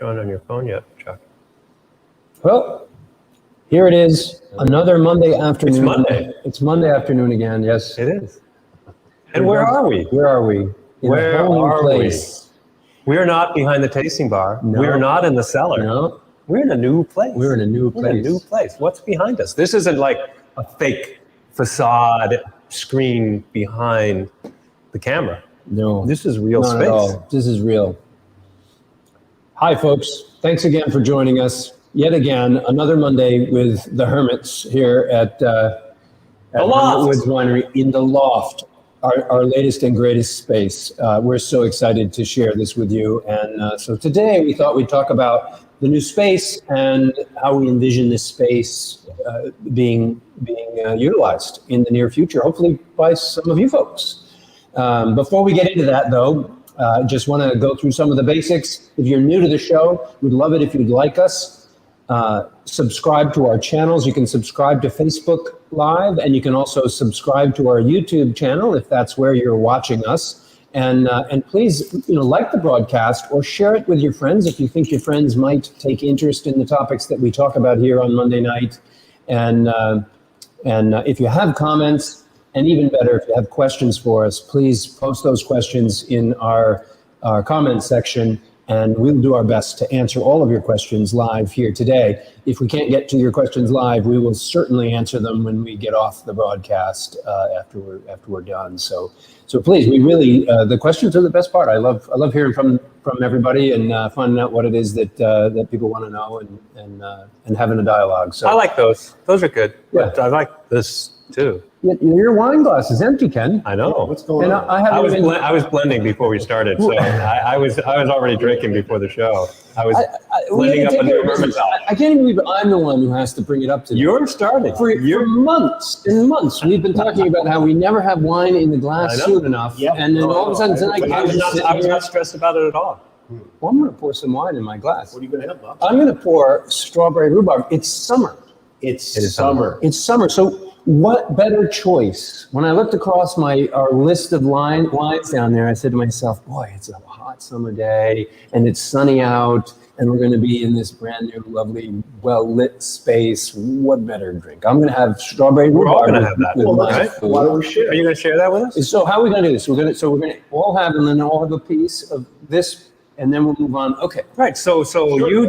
showing on your phone yet, Chuck. Well, here it is, another Monday afternoon. It's Monday. It's Monday afternoon again, yes. It is. And where are we? Where are we? Where are we? We are not behind the tasting bar. No. We are not in the cellar. No. We're in a new place. We're in a new place. We're in a new place. What's behind us? This isn't like a fake facade screen behind the camera. No. This is real Not space. at all. This is real. Hi, folks. Thanks again for joining us. Yet again, another Monday with the Hermits here at Loft. Hermit Woods Winery in the Loft, our latest and greatest space. We're so excited to share this with you. And so today we thought we'd talk about the new space and how we envision this space being utilized in the near future, hopefully by some of you folks. Before we get into that, though, just want to go through some of the basics. If you're new to the show, we'd love it if you'd like us. Subscribe to our channels. You can subscribe to Facebook Live, and you can also subscribe to our YouTube channel if that's where you're watching us. And please, like the broadcast or share it with your friends if you think your friends might take interest in the topics that we talk about here on Monday night. And if you have comments, and even better, if you have questions for us, please post those questions in our comment section, and we'll do our best to answer all of your questions live here today. If we can't get to your questions live, we will certainly answer them when we get off the broadcast after we're done. So please, we really the questions are the best part. I love hearing from everybody and finding out what it is that people want to know and having a dialogue. So I like those. Those are good. Yeah. But I like this too. Your wine glass is empty, Ken. I know. What's going on? I was blending before we started, so I was already drinking before the show. I was blending up a new Hermit. I can't even believe I'm the one who has to bring it up to you. You're starting. For months and months, we've been talking about how we never have wine in the glass soon enough, and then all of a sudden tonight, I was not stressed about it at all. Well, I'm going to pour some wine in my glass. What are you going to have, Bob? I'm going to pour strawberry rhubarb. It's summer. It is summer. It's summer. So what better choice? When I looked across our list of wines down there, I said to myself, boy, it's a hot summer day and it's sunny out and we're going to be in this brand new, lovely, well-lit space. What better drink? I'm going to have strawberry rhubarb. We're all going to have that. Right? Why don't we share? Are you going to share that with us? So how are we going to do this? We're going to all have, and then all have a piece of this, and then we'll move on. Okay. Right. So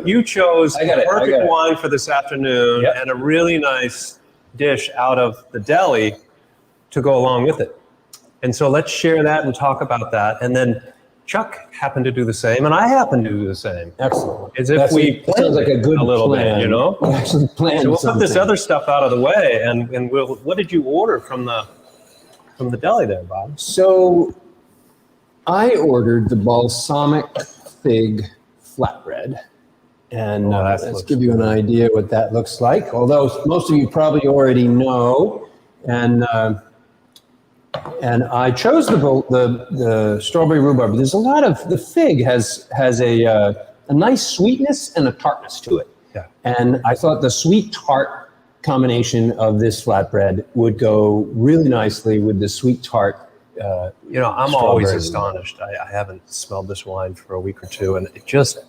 you chose the perfect wine for this afternoon and a really nice dish out of the Deli to go along with it. And so let's share that and talk about that. And then Chuck happened to do the same, and I happened to do the same. Excellent. As if we planned like a good little plan. bit, We actually planned So we'll something. put this other stuff out of the way, and what did you order from the Deli there, Bob? So I ordered the balsamic fig flatbread. And let's give you an idea what that looks like. Although most of you probably already know, and I chose the strawberry rhubarb. There's a lot of the fig has a nice sweetness and a tartness to it. Yeah. And I thought the sweet tart combination of this flatbread would go really nicely with the sweet tart. I'm always astonished. I haven't smelled this wine for a week or two, and it just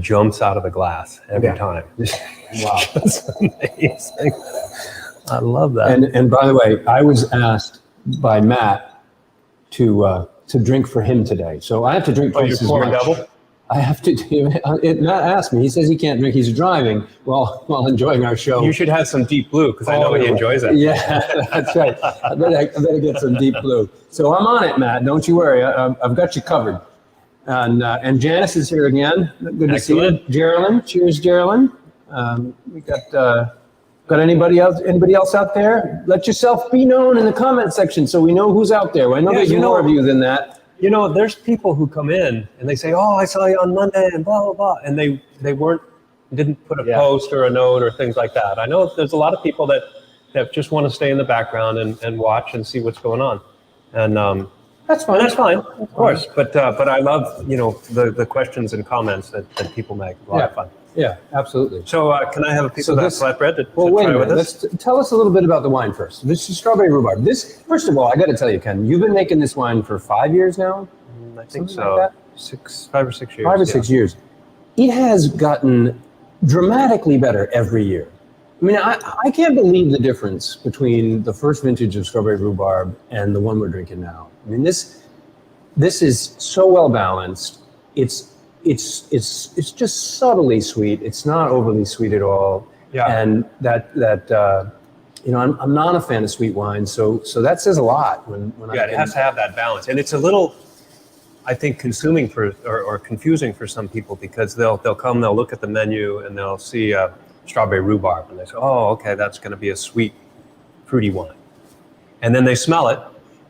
jumps out of the glass every time. Wow. It's amazing. I love that. And by the way, I was asked by Matt to drink for him today. So I have to drink twice as much. Double? I have to do it. Matt asked me. He says he can't drink. He's driving while enjoying our show. You should have some Deep Blue, because I know he enjoys that. Yeah, that's right. I better get some Deep Blue. So I'm on it, Matt. Don't you worry. I've got you covered. And Janice is here again. Good to see you. Geraldine. Cheers, Geraldine. We got anybody else out there? Let yourself be known in the comment section so we know who's out there. I know there's more of you than that. There's people who come in and they say, "Oh, I saw you on Monday," and blah blah blah, and they didn't put a post or a note or things like that. I know there's a lot of people that just want to stay in the background and watch and see what's going on, and that's fine. That's fine, of course. But I love the questions and comments that people make. A lot of fun. Yeah, absolutely. So can I have a piece of that flatbread to wait try a with minute. this? Tell us a little bit about the wine first. This is strawberry rhubarb. First of all, I got to tell you, Ken, you've been making this wine for 5 years now? I think Something so. like that? 5 or 6 years. 5 or 6 years. it has gotten dramatically better every year. I mean, I can't believe the difference between the first vintage of strawberry rhubarb and the one we're drinking now. I mean, this is so well balanced. It's just subtly sweet. It's not overly sweet at all. Yeah. And I'm not a fan of sweet wine, so that says a lot. When it has to have that balance, and it's a little, I think, consuming or confusing for some people, because they'll come, they'll look at the menu, and they'll see strawberry rhubarb, and they say, oh, okay, that's going to be a sweet, fruity wine. And then they smell it.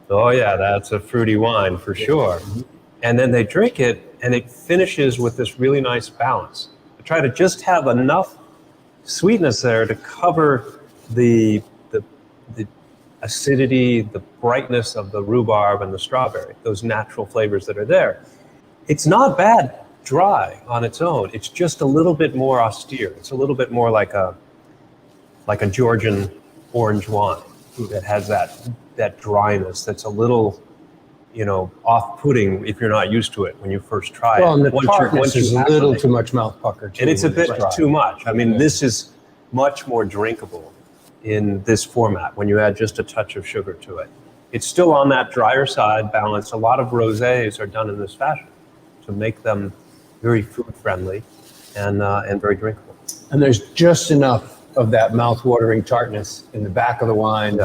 Oh yeah, that's a fruity wine for sure. Mm-hmm. And then they drink it, and it finishes with this really nice balance. I try to just have enough sweetness there to cover the acidity, the brightness of the rhubarb and the strawberry, those natural flavors that are there. It's not bad dry on its own. It's just a little bit more austere. It's a little bit more like a Georgian orange wine that has that dryness that's a little, off-putting if you're not used to it when you first try it. Well, and the tartness is a little too much mouth pucker too. And it's a bit too much. I mean, this is much more drinkable in this format when you add just a touch of sugar to it. It's still on that drier side, balanced. A lot of rosés are done in this fashion to make them very food-friendly and very drinkable. And there's just enough of that mouth-watering tartness in the back of the wine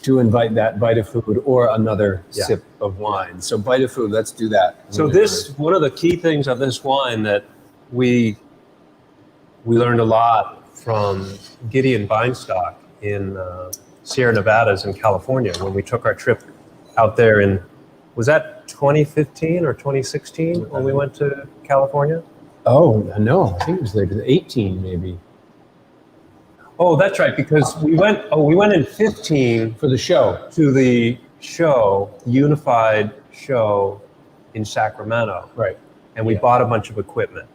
to invite that bite of food or another sip of wine. So bite of food, let's do that. So one of the key things of this wine that we learned a lot from Gideon Weinstock in Sierra Nevadas in California when we took our trip out there in, was that 2015 or 2016 when we went to California? Oh, no, I think it was later, 18 maybe. Oh, that's right, because we went in 15 for the show, to the Unified show in Sacramento. Right. And we bought a bunch of equipment.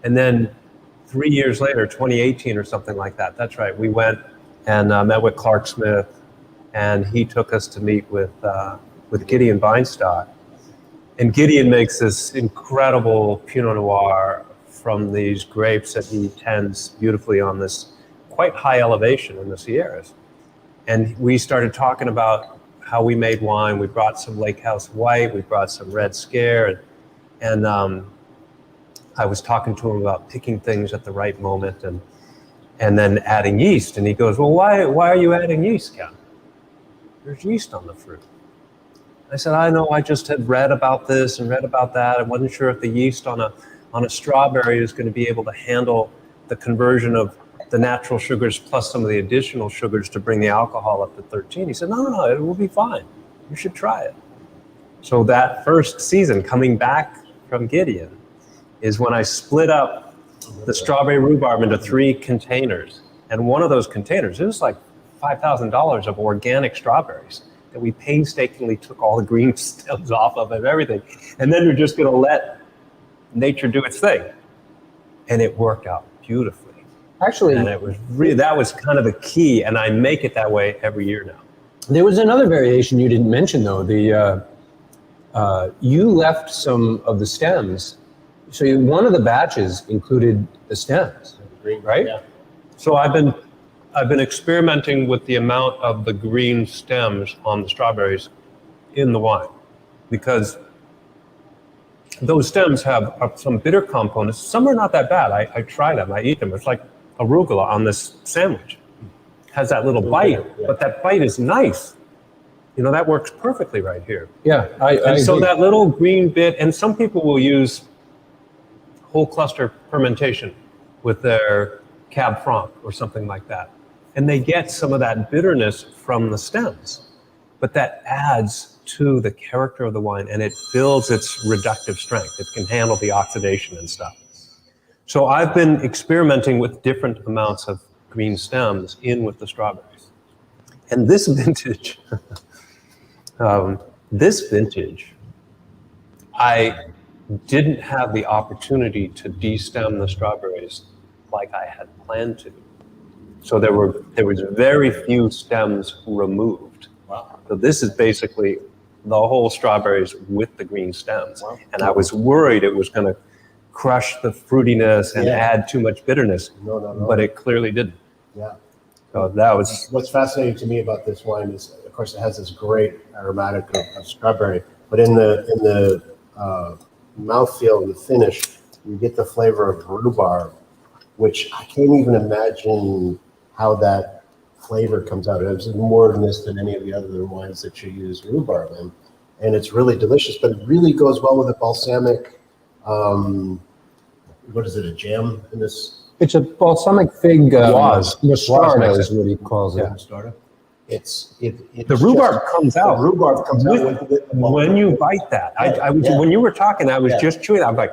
And then 3 years later, 2018 or something like that, that's right, we went and met with Clark Smith, and he took us to meet with Gideon Weinstock. And Gideon makes this incredible Pinot Noir from these grapes that he tends beautifully on this quite high elevation in the Sierras. And we started talking about how we made wine. We brought some Lake House White, we brought some Red Scare, and I was talking to him about picking things at the right moment and then adding yeast. And he goes, well, why are you adding yeast, Ken? There's yeast on the fruit. I said, I know, I just had read about this and read about that. I wasn't sure if the yeast on a strawberry is going to be able to handle the conversion of the natural sugars plus some of the additional sugars to bring the alcohol up to 13. He said, no, it will be fine. You should try it. So that first season, coming back from Gideon, is when I split up the strawberry rhubarb into 3 containers. And one of those containers, it was like $5,000 of organic strawberries that we painstakingly took all the green stems off of and everything. And then we're just going to let nature do its thing. And it worked out beautifully. Actually, and it was really, that was kind of the key, and I make it that way every year now. There was another variation you didn't mention, though. You left some of the stems. So one of the batches included the stems, right? Yeah. So I've been experimenting with the amount of the green stems on the strawberries in the wine, because those stems have some bitter components. Some are not that bad. I try them. I eat them. It's like arugula on this sandwich. It has that little bite, but that bite is nice. That works perfectly right here. Yeah, I so agree. that little green bit, and some people will use whole cluster fermentation with their Cab Franc or something like that. And they get some of that bitterness from the stems, but that adds to the character of the wine, and it builds its reductive strength. It can handle the oxidation and stuff. So I've been experimenting with different amounts of green stems in with the strawberries. And this vintage, I didn't have the opportunity to de-stem the strawberries like I had planned to. So there was very few stems removed. Wow. So this is basically the whole strawberries with the green stems. Wow. And I was worried it was going to crush the fruitiness and add too much bitterness. No. But it clearly didn't. Yeah. So that was What's fascinating to me about this wine is, of course, it has this great aromatic of strawberry, but in the mouthfeel and the finish, you get the flavor of rhubarb, which I can't even imagine how that flavor comes out. It's more in this than any of the other wines that you use rhubarb in, and it's really delicious. But it really goes well with a balsamic. What is it? A jam in this? It's a balsamic fig mostarda Was is what he calls it. Mostarda. It's the rhubarb comes The out. rhubarb comes out with When you bite that. I was when you were talking, I was just chewing. I'm like,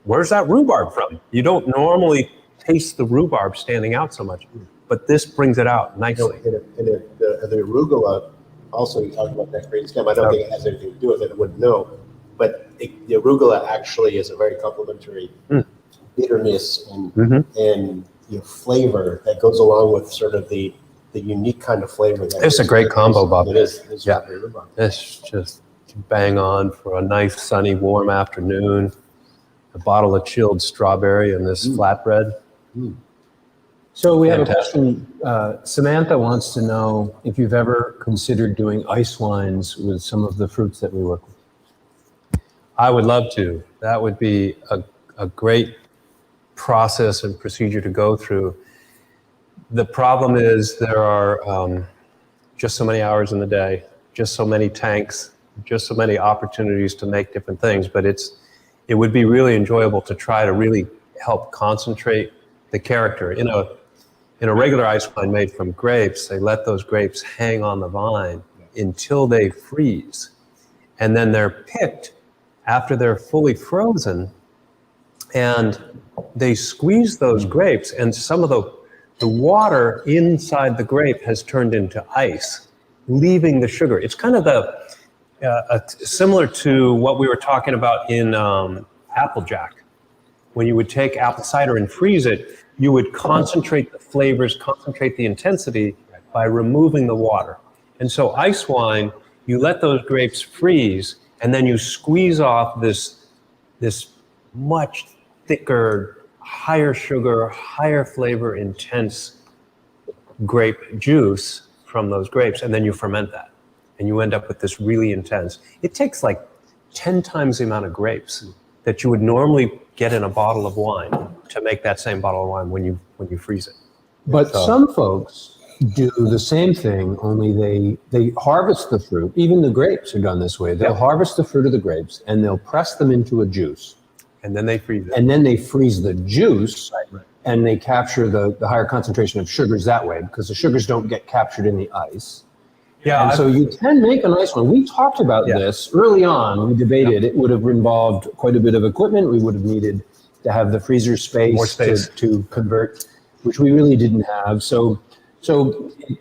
where's that rhubarb from? You don't normally taste the rhubarb standing out so much, but this brings it out nicely. The arugula, also you talked about that green stem. I don't think it has anything to do with it. I wouldn't know. But the arugula actually is a very complementary bitterness and flavor that goes along with sort of the unique kind of flavor. It's a great combo, Bob. It is. It's It's just bang on for a nice, sunny, warm afternoon. A bottle of chilled strawberry and this flatbread. So we have a Fantastic. question. Samantha wants to know if you've ever considered doing ice wines with some of the fruits that we work with. I would love to. That would be a great process and procedure to go through. The problem is there are just so many hours in the day, just so many tanks, just so many opportunities to make different things, but it would be really enjoyable to try to really help concentrate the character. In a regular ice wine made from grapes, they let those grapes hang on the vine until they freeze. And then they're picked after they're fully frozen, and they squeeze those grapes, and some of the water inside the grape has turned into ice, leaving the sugar. It's kind of similar to what we were talking about in Applejack. When you would take apple cider and freeze it, you would concentrate the flavors, concentrate the intensity by removing the water. And so ice wine, you let those grapes freeze, and then you squeeze off this much thicker, higher sugar, higher flavor, intense grape juice from those grapes, and then you ferment that. And you end up with this really intense. It takes like 10 times the amount of grapes that you would normally get in a bottle of wine to make that same bottle of wine when you freeze it. But some folks do the same thing, only they harvest the fruit. Even the grapes are done this way. They'll harvest the fruit of the grapes and they'll press them into a juice. And then they freeze it. And then they freeze the juice and they capture the higher concentration of sugars that way, because the sugars don't get captured in the ice. Yeah. And so you can make a nice one. We talked about this early on. We debated it would have involved quite a bit of equipment. We would have needed to have the freezer space, More space. To convert, which we really didn't have. So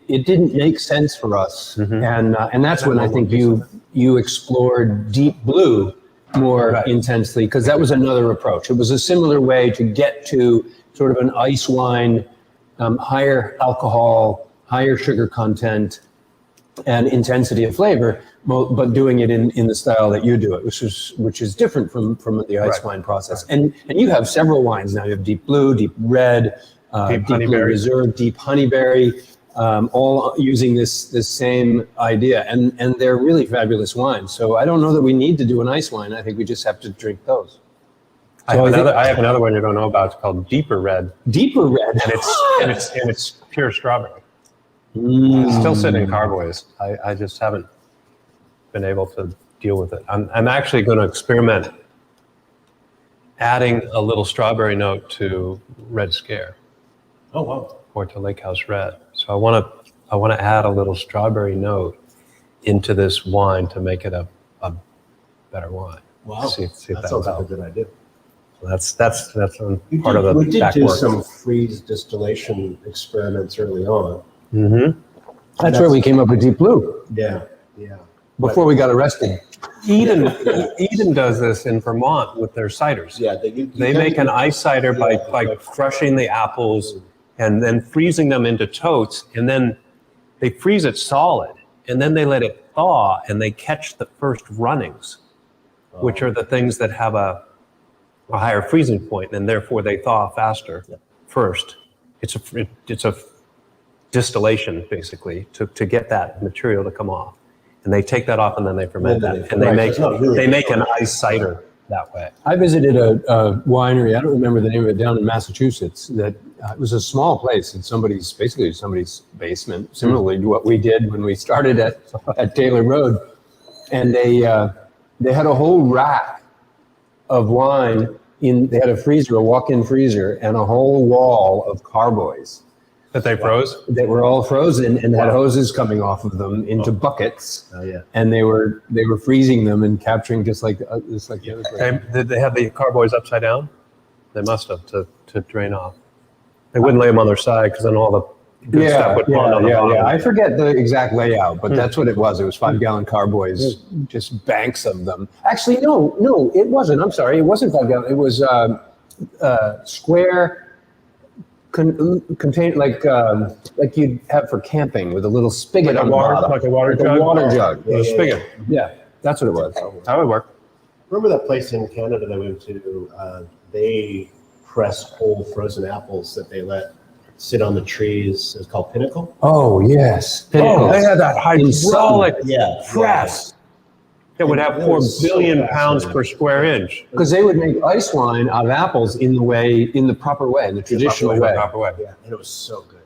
it didn't make sense for us. And that's when I think you explored Deep Blue more intensely, because that was another approach. It was a similar way to get to sort of an ice wine, higher alcohol, higher sugar content, and intensity of flavor, but doing it in the style that you do it, which is different from the ice wine process. And you have several wines now. You have Deep Blue, Deep Red, Deep Blue Reserve, Deep Honeyberry, all using this same idea, and they're really fabulous wines. So I don't know that we need to do an ice wine. I think we just have to drink those. I have another one you don't know about. It's called Deeper Red. Deeper Red, and it's pure strawberry. It's still sitting in carboys. I just haven't been able to deal with it. I'm actually going to experiment adding a little strawberry note to Red Scare. Oh wow! Or to Lake House Red. So I want to add a little strawberry note into this wine to make it a better wine. Wow! See if that sounds like a good idea. So that's part of the we did back do work. some freeze distillation experiments early on. That's where we came up with Deep Blue. Yeah. Before we got arrested. Eden does this in Vermont with their ciders. Yeah, They make an ice cider by crushing the apples and then freezing them into totes, and then they freeze it solid, and then they let it thaw, and they catch the first runnings, which are the things that have a a higher freezing point, and therefore they thaw faster first. It's a distillation basically to get that material to come off, and they take that off and then they ferment that, and they make an ice cider that way. I visited a winery. I don't remember the name of it, down in Massachusetts. That it was a small place in somebody's basement, similarly to what we did when we started at Taylor Road, and they had a whole rack of wine. They had a freezer, a walk-in freezer, and a whole wall of carboys that they froze. That were all frozen and had hoses coming off of them into buckets. Oh yeah. And they were freezing them and capturing just like the other place. Did they have the carboys upside down? They must have to drain off. They wouldn't lay them on their side because then all the good stuff would pond on the bottom. I forget the exact layout, but that's what it was. It was 5-gallon carboys, just banks of them. Actually, no, it wasn't. I'm sorry, it wasn't 5-gallon. It was square. Contain like you'd have for camping with a little spigot on the bottom, like a water jug. A spigot. Yeah, that's what it was. That would work. Remember that place in Canada that we went to? They press whole frozen apples that they let sit on the trees. It's called Pinnacle. Oh yes, Oh, they had that hydraulic press. Yeah. That would have 4 billion pounds per square inch. Because they would make ice wine out of apples in the proper way, in the traditional way. Yeah, and it was so good.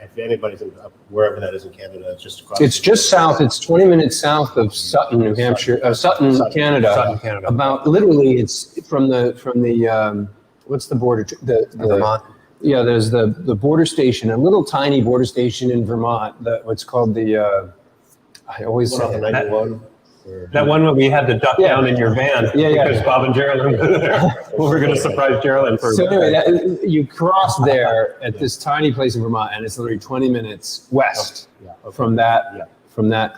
If anybody's wherever that is in Canada, it's just across. It's just south. It's 20 minutes south of Sutton, New Hampshire. Sutton, Canada. Sutton, Canada. About literally, it's from the what's the border? Vermont. Yeah, there's the border station, a little tiny border station in Vermont. What's called the. I always say the 91. That one where we had to duck down in your van because Bob and Geraldine were there. We were going to surprise Geraldine for. So anyway, you cross there at this tiny place in Vermont, and it's literally 20 minutes west from that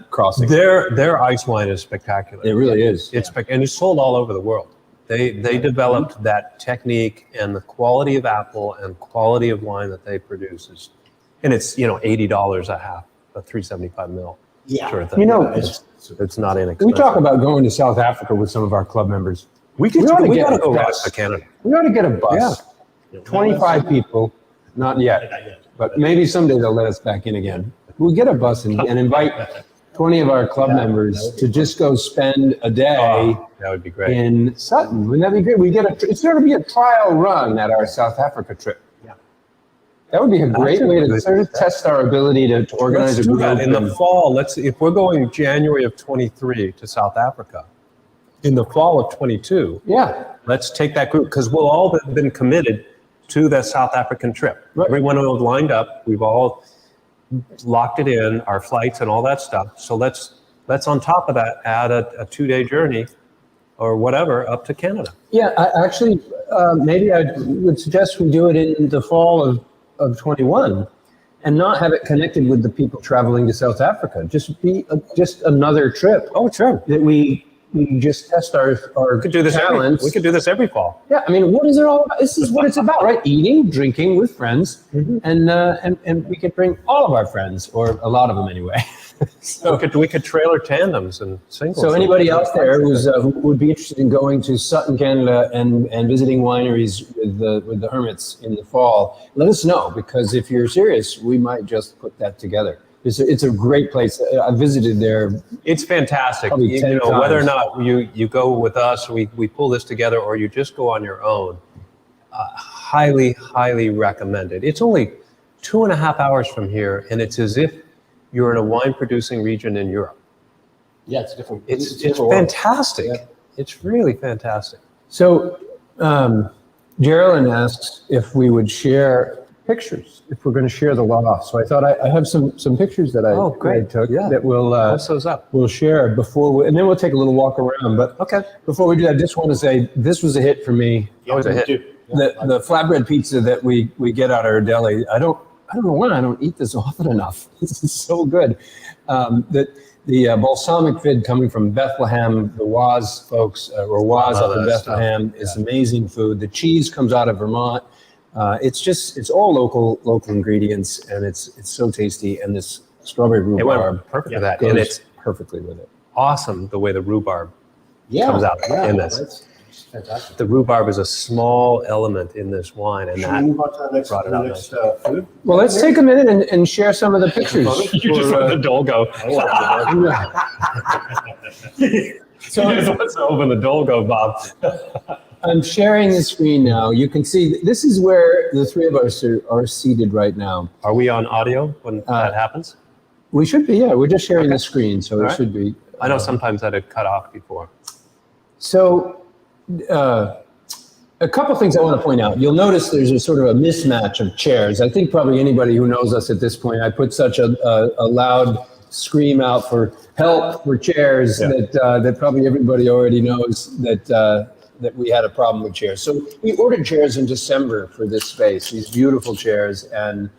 crossing. Their ice wine is spectacular. It really is. And it's sold all over the world. They developed that technique, and the quality of apple and quality of wine that they produce is, and it's $80 a half, a 375 ml. Yeah, sort of thing. It's not inexpensive. We talk about going to South Africa with some of our club members. We ought to go bus to Canada. We ought to get a bus. Yeah. 25 people, not yet, but maybe someday they'll let us back in again. We'll get a bus and invite 20 of our club members to just go spend a day. That would be great. In Sutton. Wouldn't that be great? It's going to be a trial run at our South Africa trip. That would be a great way to sort of test our ability to organize a group. In the fall, if we're going January of 23 to South Africa, in the fall of 22, let's take that group, because we'll all have been committed to that South African trip. Right. Everyone will have lined up. We've all locked it in, our flights and all that stuff. So let's on top of that add a 2-day journey or whatever up to Canada. Yeah, maybe I would suggest we do it in the fall of 21 and not have it connected with the people traveling to South Africa. Just be just another trip. Oh, sure. That we just test our we could do this talents. We could do this every fall. Yeah, I mean, what is it all about? This is what it's about, right? Eating, drinking with friends, and we could bring all of our friends, or a lot of them anyway. So we could trailer tandems and singles. So anybody else there who would be interested in going to Sutton, Canada, and visiting wineries with the Hermits in the fall, let us know, because if you're serious, we might just put that together. It's a great place. I visited there. It's fantastic. Whether or not you go with us, we pull this together, or you just go on your own. Highly, highly recommended. It's only 2.5 hours from here, and it's as if you're in a wine producing region in Europe. Yeah, it's different. It's fantastic. Yeah. It's really fantastic. So Geraldine asks if we would share pictures, if we're going to share the loft. So I thought I have some pictures that I took that we'll share before and then we'll take a little walk around. But before we do that, I just want to say this was a hit for me. Always a hit. The flatbread pizza that we get out of our deli. I don't know why I don't eat this often enough. This is so good. The balsamic fig coming from Bethlehem, the Waz folks, or Waz up in Bethlehem, is amazing food. The cheese comes out of Vermont. It's all local ingredients, and it's so tasty. And this strawberry rhubarb perfect with that, goes and it's perfectly with it. Awesome the way the rhubarb comes out in this. Fantastic. The rhubarb is a small element in this wine, and Should we that move on to the next, brought it out nice. food? Well, let's take a minute and share some of the pictures. You just let the dole go. So let's open the dole go, Bob. I'm sharing the screen now. You can see this is where the three of us are seated right now. Are we on audio when that happens? We should be, yeah. We're just sharing the screen, so it right. should be. I know sometimes that had cut off before. So, a couple things I want to point out. You'll notice there's a sort of a mismatch of chairs. I think probably anybody who knows us at this point, I put such a loud scream out for help for chairs that probably everybody already knows that we had a problem with chairs. So we ordered chairs in December for this space, these beautiful chairs, and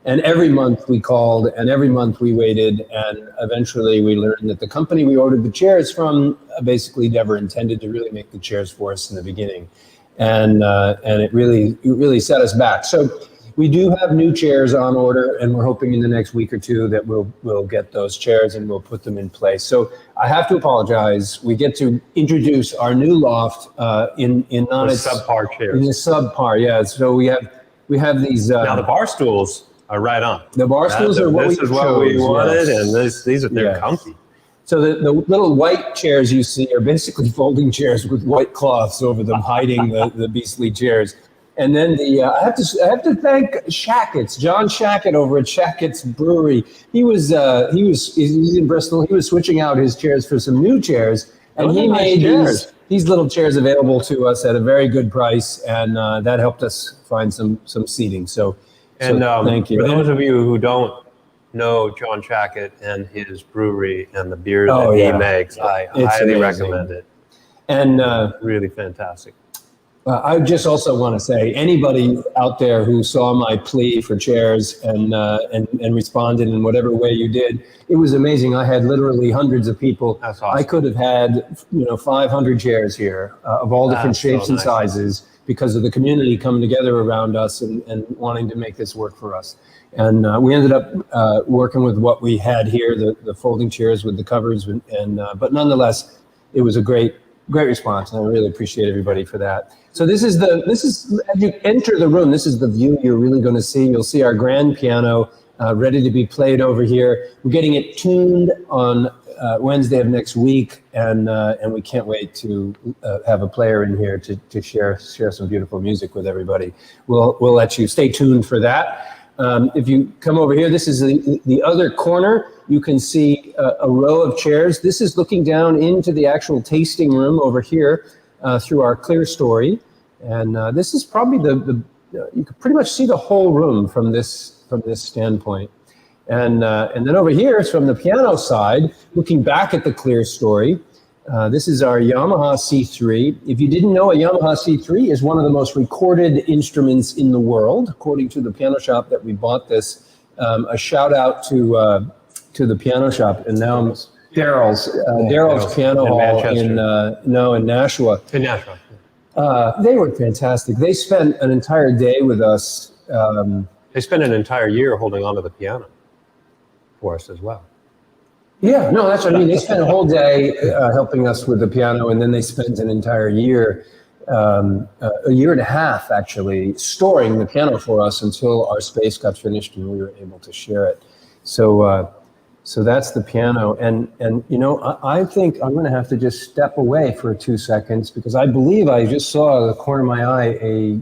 every month we called, and every month we waited, and eventually we learned that the company we ordered the chairs from basically never intended to really make the chairs for us in the beginning, and it really set us back. So we do have new chairs on order, and we're hoping in the next week or two that we'll get those chairs and we'll put them in place. So I have to apologize. We get to introduce our new loft in not The its subpar chairs. in the subpar, yeah. So we have these. Now the bar stools are right on. The bar stools are what we This is what we chose, wanted, yes. and these are they're Yes. comfy. So the little white chairs you see are basically folding chairs with white cloths over them, hiding the beastly chairs. And then I have to thank Shackett's, John Shackett over at Shackett's Brewery. He's in Bristol. He was switching out his chairs for some new chairs, and Those he are nice made chairs. these little chairs available to us at a very good price, and that helped us find some seating. So thank you. For those of you who don't know John Shackett and his brewery and the beer that he makes, I It's highly amazing. recommend it. And Really fantastic. I just also want to say, anybody out there who saw my plea for chairs and responded in whatever way you did, it was amazing. I had literally hundreds of people. That's awesome. I could have had 500 chairs here of all different That's so shapes and nice. sizes because of the community coming together around us and wanting to make this work for us. And we ended up working with what we had here, the folding chairs with the covers, but nonetheless, it was a great response, and I really appreciate everybody for that. So this is as you enter the room, this is the view you're really going to see. You'll see our grand piano ready to be played over here. We're getting it tuned on Wednesday of next week, and we can't wait to have a player in here to share some beautiful music with everybody. We'll let you stay tuned for that. If you come over here, this is the other corner. You can see a row of chairs. This is looking down into the actual tasting room over here through our clear story. And this is probably you can pretty much see the whole room from this standpoint. And then over here is from the piano side, looking back at the clear story. This is our Yamaha C3. If you didn't know, a Yamaha C3 is one of the most recorded instruments in the world, according to the piano shop that we bought this. A shout out to the piano shop, and now I'm Daryl's Piano Hall in Nashua. In Nashua. They were fantastic. They spent an entire day with us. They spent an entire year holding onto the piano for us as well. Yeah, no, that's what I mean. They spent a whole day helping us with the piano, and then they spent an entire year, a year and a half actually, storing the piano for us until our space got finished and we were able to share it. So that's the piano, and I think I'm going to have to just step away for 2 seconds because I believe I just saw out of the corner of my eye a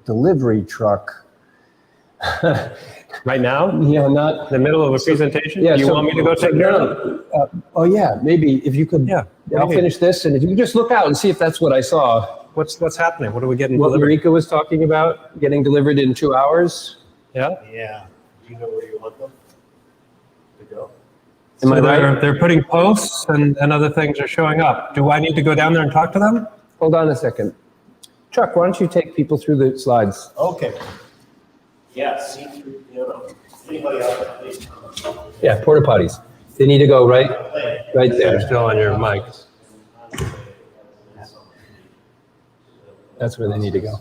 delivery truck. Right now? Yeah, not In the middle of a presentation? Yeah, You so- want me to go take care of it? Oh yeah, maybe if you could. Yeah. I'll finish this, and if you could just look out and see if that's what I saw. What's happening? What are we getting What delivered? Marika was talking about, getting delivered in 2 hours. Yeah? Yeah. Do you know where you want them to go? Am I right? They're putting posts and other things are showing up. Do I need to go down there and talk to them? Hold on a second. Chuck, why don't you take people through the slides? Okay. Yeah, see-through piano. Anybody out there, please come. Yeah, porta potties. They need to go right They're there. still on your mic. That's where they need to go.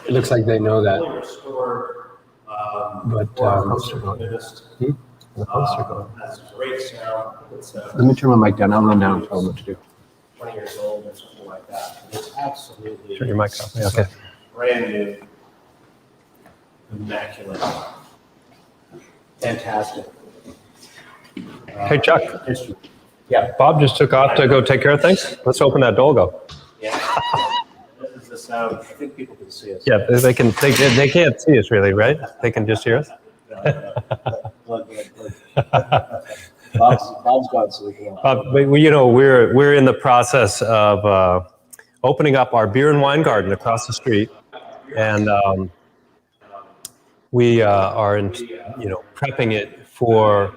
It looks like they know that. But the poster going. That's great sound. It's Let me turn my mic down. I'll run down and tell them what to do. 20 years old or something like that. It's absolutely Turn your mic off. Yeah, okay. brand new, immaculate, fantastic. Hey, Chuck. History. Yeah. Bob just took off to go take care of things. Let's open that Dolgo. Yeah. This is the sound. I think people can see us. Yeah, they can. They can't see us really, right? They can just hear us. Bob's gone, so we can. But we're in the process of opening up our beer and wine garden across the street, and we are prepping it for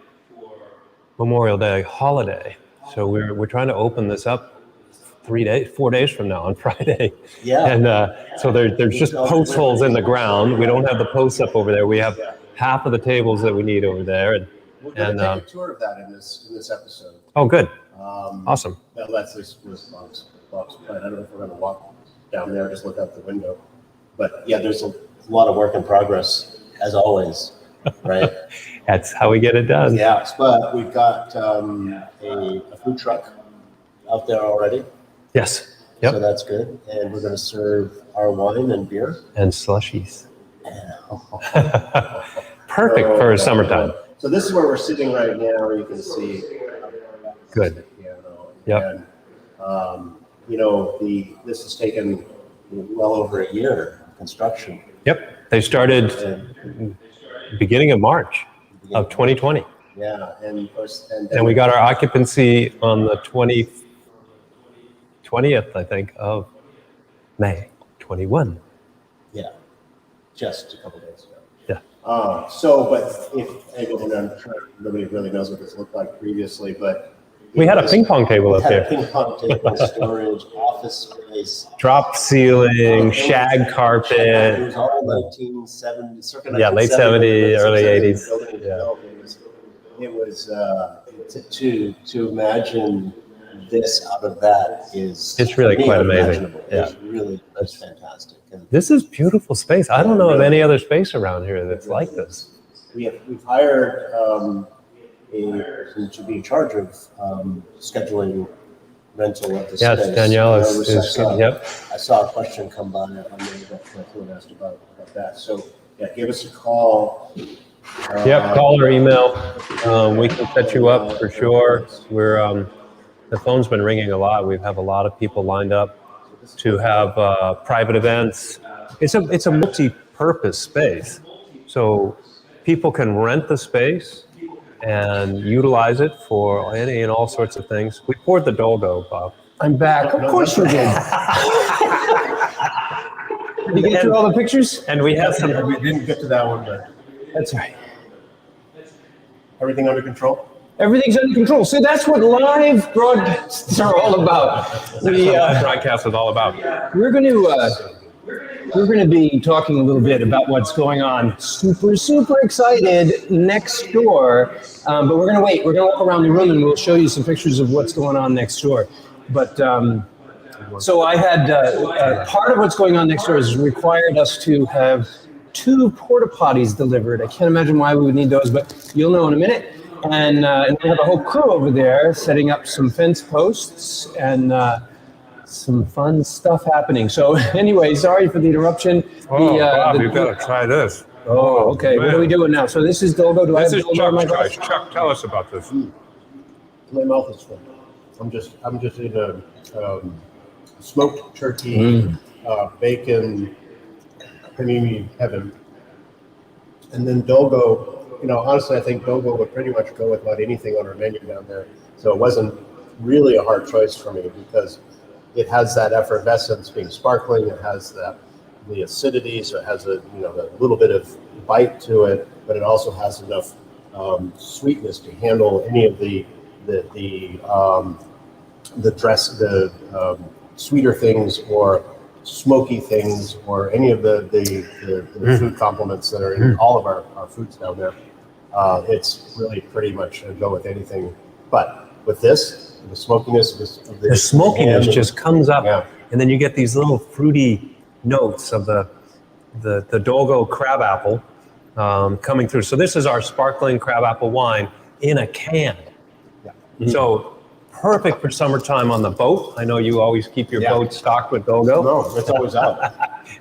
Memorial Day holiday. So we're trying to open this up 4 days from now on Friday. Yeah. And so there's just post holes in the ground. We don't have the posts up over there. We have half of the tables that we need over there. And we're going to take a tour of that in this episode. Oh, good. Awesome. Well, that's Bob's plan. I don't know if we're going to walk down there, just look out the window. But yeah, there's a lot of work in progress, as always, right? That's how we get it done. Yeah, but we've got a food truck out there already. Yes. Yep. So that's good. And we're going to serve our wine and beer. And slushies. Perfect for summertime. So this is where we're sitting right now, where you can see. Good. Yep. And, this has taken well over a year of construction. Yep. They started beginning of March of 2020. Yeah. And of course, and we got our occupancy on the 20th, I think, of May 21. Yeah. Just a couple days ago. Yeah. But nobody really knows what this looked like previously, but we had a ping pong table up there. Ping pong table, storage, office space, drop ceiling, shag carpet. It was all 1970, circa late 70s, early 80s. Yeah. It was to imagine this out of that it's really quite amazing. Yeah. That's fantastic. And this is beautiful space. I don't know of any other space around here that's like this. We've hired a person to be in charge of scheduling rental of the space. Yes, Danielle yep. I saw a question come by on there that someone asked about that. So yeah, give us a call. Call or email. We can set you up for sure. We're the phone's been ringing a lot. We have a lot of people lined up to have private events. It's a multi-purpose space, so people can rent the space and utilize it for any and all sorts of things. We poured the Dolgo, Bob. I'm back. Of course you did. Did you get through all the pictures? And we have some. We didn't get to that one, but that's right. Everything under control? Everything's under control. See, that's what live broadcasts are all about. Broadcast is all about. We're going to be talking a little bit about what's going on. Super excited next door. But we're going to wait. We're going to walk around the room and we'll show you some pictures of what's going on next door. But so I had part of what's going on next door is required us to have 2 porta potties delivered. I can't imagine why we would need those, but you'll know in a minute. And we have a whole crew over there setting up some fence posts and some fun stuff happening. So anyway, sorry for the interruption. Bob, you've got to try this. Oh, okay. What are we doing now? So this is Dolgo. This is Chuck's choice. Chuck, tell us about this. My mouth is full. I'm just in a smoked turkey, bacon, panini heaven. And then Dolgo, honestly, I think Dolgo would pretty much go with about anything on our menu down there. So it wasn't really a hard choice for me because it has that effervescence being sparkling. It has the acidity, so it has a little bit of bite to it, but it also has enough sweetness to handle any of the sweeter things or smoky things or any of the food complements that are in all of our foods down there. It's really pretty much a go with anything. But with this, the smokiness of the smokiness just comes up, and then you get these little fruity notes of the Dolgo crab apple coming through. So this is our sparkling crab apple wine in a can. Yeah. So perfect for summertime on the boat. I know you always keep your boat stocked with go-go. No, it's always out.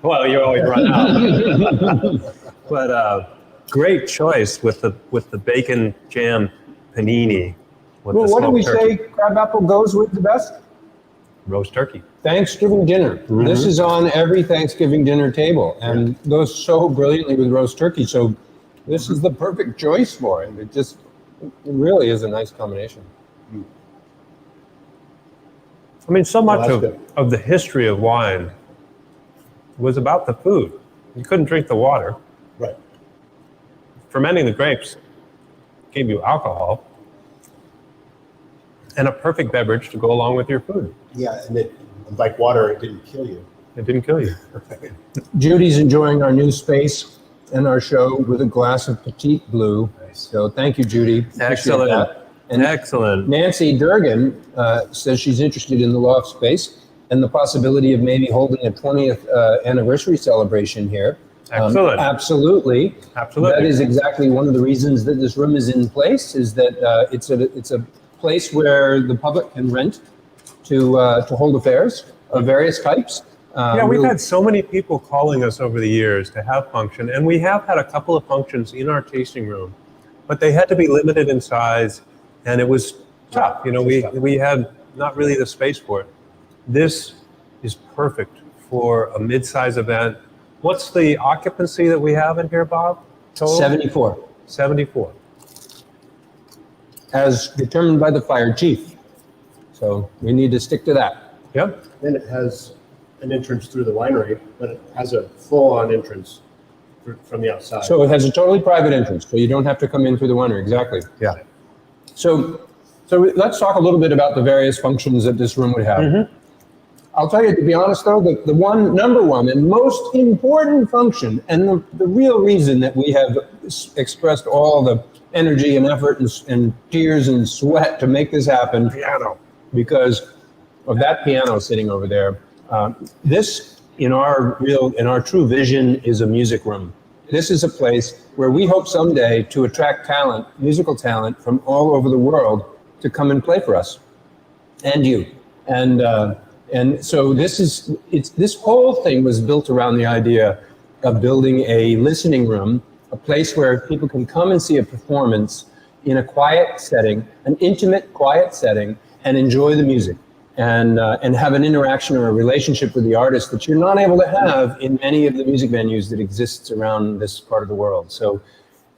Well, you always run out. But great choice with the bacon jam panini. With Well, the what do we smoked turkey. say crabapple goes with the best? Roast turkey. Thanksgiving dinner. This is on every Thanksgiving dinner table and goes so brilliantly with roast turkey. So this is the perfect choice for it. It really is a nice combination. I mean, so much that's good. of the history of wine was about the food. You couldn't drink the water. Right. Fermenting the grapes gave you alcohol and a perfect beverage to go along with your food. Yeah, and like water, it didn't kill you. It didn't kill you. Judy's enjoying our new space and our show with a glass of Petite Blue. Nice. So thank you, Judy. Appreciate Excellent. that. And Excellent. Nancy Durgan says she's interested in the loft space and the possibility of maybe holding a 20th anniversary celebration here. Excellent. Absolutely. Absolutely. That is exactly one of the reasons that this room is in place, is that it's a place where the public can rent to hold affairs of various types. Yeah, we've had so many people calling us over the years to have function, and we have had a couple of functions in our tasting room, but they had to be limited in size, and it was tough. You know, we had not really the space for it. This is perfect for a mid-size event. What's the occupancy that we have in here, Bob? Total? 74, 74. as determined by the fire chief. So we need to stick to that. Yep. Then it has an entrance through the winery, but it has a full-on entrance from the outside. So it has a totally private entrance, so you don't have to come in through the winery. Exactly. Yeah. So let's talk a little bit about the various functions that this room would have. I'll tell you, to be honest though, the number one and most important function, and the real reason that we have expressed all the energy and effort and tears and sweat to make this happen, piano, because of that piano sitting over there. This, in our true vision, is a music room. This is a place where we hope someday to attract talent, musical talent from all over the world to come and play for us, and you. And so this whole thing was built around the idea of building a listening room, a place where people can come and see a performance in a quiet setting, an intimate, quiet setting, and enjoy the music and have an interaction or a relationship with the artist that you're not able to have in many of the music venues that exists around this part of the world. So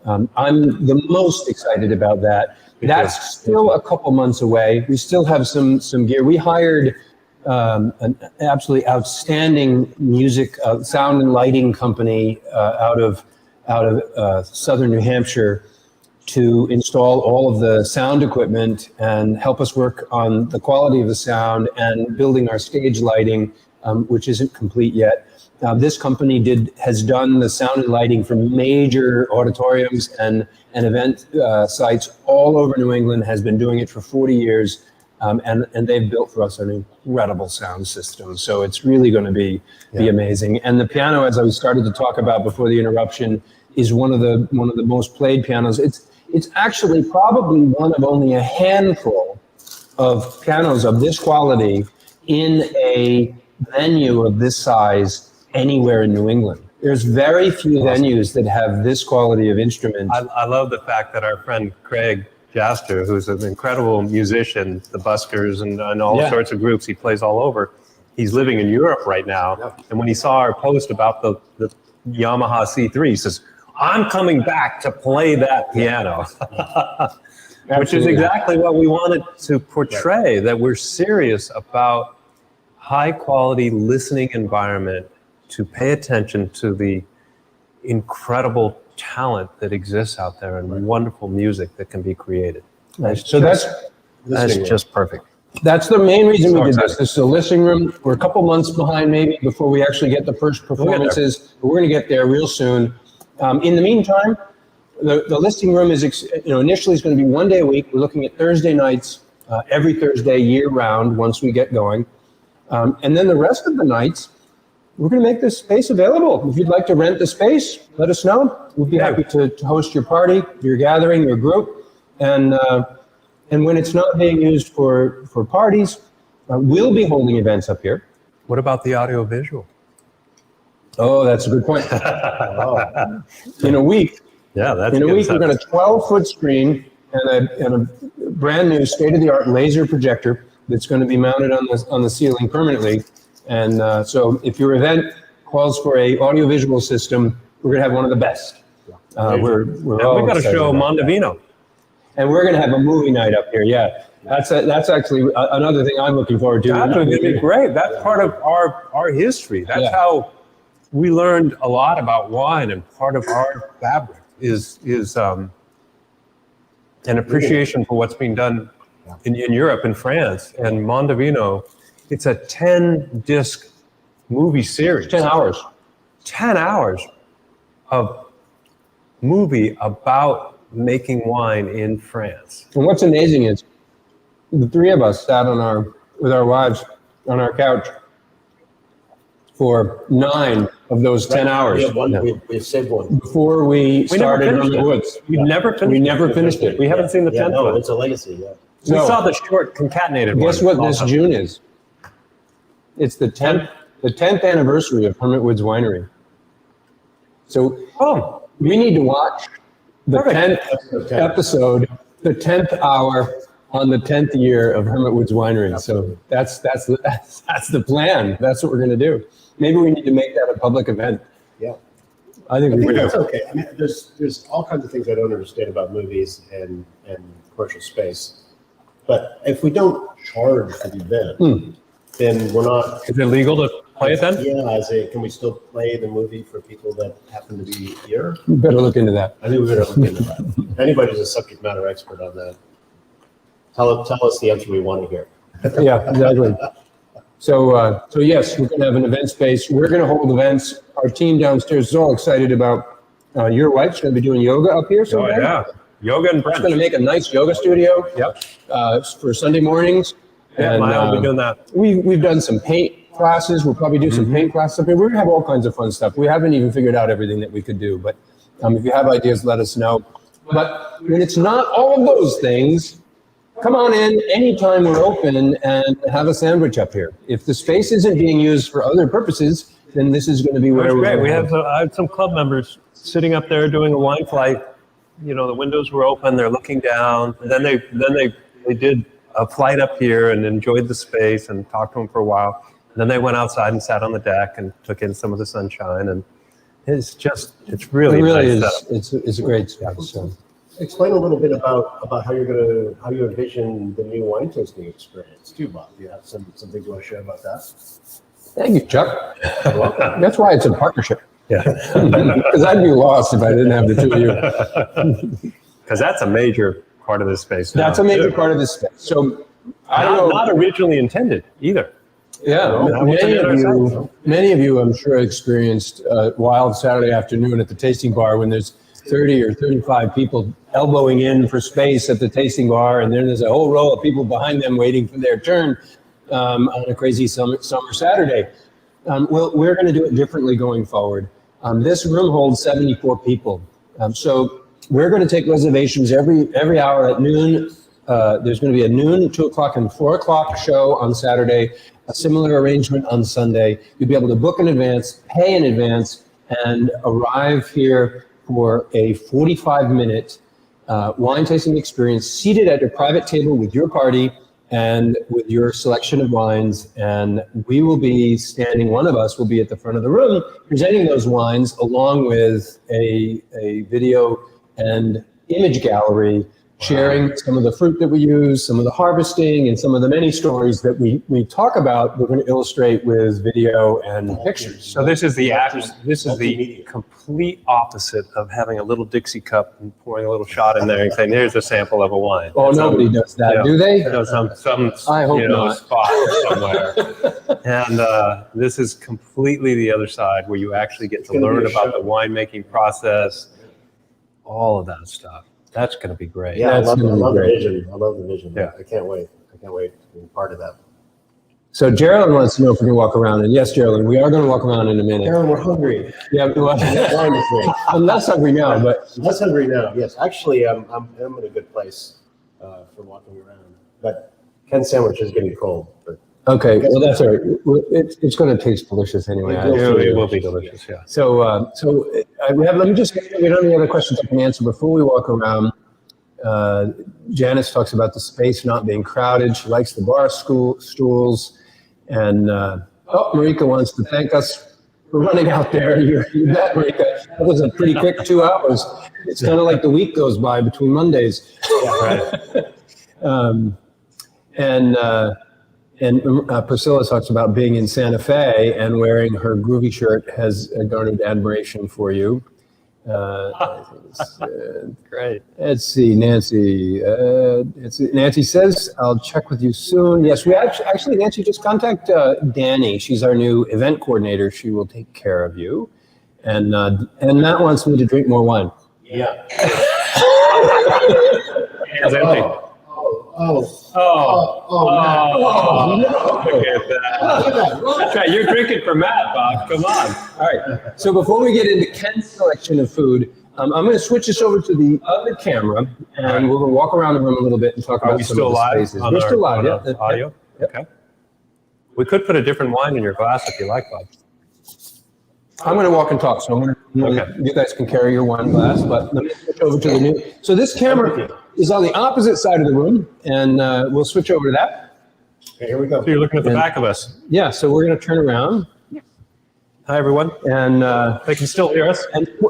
I'm the most excited about that. That's still a couple months away. We still have some gear. We hired an absolutely outstanding music sound and lighting company out of southern New Hampshire to install all of the sound equipment and help us work on the quality of the sound and building our stage lighting, which isn't complete yet. This company has done the sound and lighting for major auditoriums and event sites all over New England, has been doing it for 40 years. And they've built for us an incredible sound system. So it's really going to be amazing. And the piano, as I started to talk about before the interruption, is one of the most played pianos. It's actually probably one of only a handful of pianos of this quality in a venue of this size anywhere in New England. There's very few venues that have this quality of instrument. I love the fact that our friend Craig Jaster, who's an incredible musician, the Buskers and all sorts of groups, he plays all over. He's living in Europe right now. And when he saw our post about the Yamaha C3, he says, I'm coming back to play that piano, which is exactly what we wanted to portray, that we're serious about high quality listening environment to pay attention to the incredible talent that exists out there and wonderful music that can be created. So that's just perfect. That's the main reason we did this. This is a listening room. We're a couple months behind maybe before we actually get the first performances, but we're going to get there real soon. In the meantime, the listening room is, initially it's going to be 1 day a week. We're looking at Thursday nights, every Thursday year round once we get going. And then the rest of the nights, we're going to make this space available. If you'd like to rent the space, let us know. We'd be happy to host your party, your gathering, your group. And And when it's not being used for parties, we'll be holding events up here. What about the audio visual? Oh, that's a good point. In a week, Yeah, that's in a good week, we've got a stuff. 12-foot screen and a brand new state-of-the-art laser projector that's going to be mounted on the ceiling permanently. And so if your event calls for a audiovisual system, we're going to have one of the best. We're And all we got to excited show about that. Mondovino. And we're going to have a movie night up here. Yeah, that's actually another thing I'm looking forward to. That's going to be great. That's part of our history. That's Yeah. how we learned a lot about wine, and part of our fabric is an appreciation for what's being done in Europe and France. And Mondovino, it's a 10-disc movie series. 10 hours. 10 hours of movie about making wine in France. And what's amazing is the three of us sat with our wives on our couch for 9 of those 10 hours. We have one. We saved one. Before we started never finished Hermit it. Woods. We never finished We it. never finished it. We haven't seen the 10th no, one. it's a legacy. Yeah. We No. saw the short concatenated one. Guess what this Also. June is? It's the 10th anniversary of Hermit Woods Winery. So Oh, we need to watch the Perfect. 10th episode, the 10th hour on the 10th year of Hermit Woods Winery. So that's the plan. That's what we're going to do. Maybe we need to make that a public event. Yeah. I think I we think do. that's okay. I mean, there's all kinds of things I don't understand about movies and commercial space. But if we don't charge for the event, then we're not. is it legal to play it then? Yeah, can we still play the movie for people that happen to be here? You better look into that. I think we better look into that. Anybody who's a subject matter expert on that, tell us the answer we want to hear. Yeah, exactly. So yes, we're going to have an event space. We're going to hold events. Our team downstairs is all excited about your wife's going to be doing yoga up here. So Oh, yeah. Yoga and We're going to brunch. make a nice yoga studio. Yep. For Sunday mornings. Yeah, And, Maya will be doing that. We've done some paint classes. We'll probably do some paint classes up here. We're going to have all kinds of fun stuff. We haven't even figured out everything that we could do, but if you have ideas, let us know. But when it's not all of those things, come on in anytime we're open and have a sandwich up here. If the space isn't being used for other purposes, then this is going to be where That's we're great. going. I had some club members sitting up there doing a wine flight. You know, the windows were open. They're looking down. And then they did a flight up here and enjoyed the space and talked to them for a while. And then they went outside and sat on the deck and took in some of the sunshine. And it's really It really nice is. stuff. It's a great space. So. Explain a little bit about how you envision the new wine tasting experience too, Bob. Do you have some things you want to share about that? Thank you, Chuck. You're welcome. That's why it's a partnership. Yeah. Because I'd be lost if I didn't have the two of you. Because that's a major part of this space. now, That's a major too. part of this space. So I don't know. Not originally intended either. Yeah, No, many of you, I'm sure, experienced a wild Saturday afternoon at the tasting bar when there's 30 or 35 people elbowing in for space at the tasting bar, and then there's a whole row of people behind them waiting for their turn on a crazy summer Saturday. Well, we're going to do it differently going forward. This room holds 74 people, so we're going to take reservations every hour at noon. There's going to be a noon, 2 o'clock, and 4 o'clock show on Saturday. A similar arrangement on Sunday. You'll be able to book in advance, pay in advance, and arrive here for a 45-minute wine tasting experience, seated at your private table with your party and with your selection of wines. And we will be standing, one of us will be at the front of the room, presenting those wines along with a video and image gallery, sharing some of the fruit that we use, some of the harvesting, and some of the many stories that we talk about. We're going to illustrate with video and pictures. So this is the complete opposite of having a little Dixie cup and pouring a little shot in there and saying, "Here's a sample of a wine." Oh, nobody does that, do they? Some I hope not. spot somewhere. And this is completely the other side, where you actually get to gonna be learn a about show. the winemaking process, all of that stuff. That's going to be great. Yeah, I That's love gonna be the great. vision. I love the vision. Yeah. I can't wait. to be part of that. So Geraldine wants to know if we can walk around. And yes, Geraldine, we are going to walk around in a minute. Aaron, we're hungry. Yeah, well, Wine is great. I'm less hungry now, but Less hungry now. Yes, actually, I'm in a good place. for walking around. But Ken's sandwich is getting cold. But Okay, well, that's all right. It's going to taste delicious anyway. It will be delicious, yeah. So, we have, let me just, we don't have any other questions I can answer before we walk around. Janice talks about the space not being crowded. She likes the bar stools. And, Marika wants to thank us for running out there. You bet, Marika. That was a pretty quick 2 hours. It's kind of like the week goes by between Mondays. Right. And Priscilla talks about being in Santa Fe and wearing her groovy shirt has garnered admiration for you. Great. Let's see, Nancy. Nancy says, I'll check with you soon. Yes, we actually, Nancy, just contact Danny. She's our new event coordinator. She will take care of you. And Matt wants me to drink more wine. yeah. It's empty. Oh, Look at that. That's right. You're drinking for Matt, Bob. Come on. All right. So before we get into Ken's selection of food, I'm going to switch this over to the other camera, and we're going to walk around the room a little bit and talk about some of the spaces. We're still live, yeah. Audio? Okay. We could put a different wine in your glass if you like, Bob. I'm going to walk and talk, so I'm going to, you guys can carry your wine glass, but let me switch over to the new. So this camera is on the opposite side of the room, and we'll switch over to that. okay, here we go. So you're looking at the back of us. Yeah, so we're going to turn around, Hi, everyone. and They can still hear us.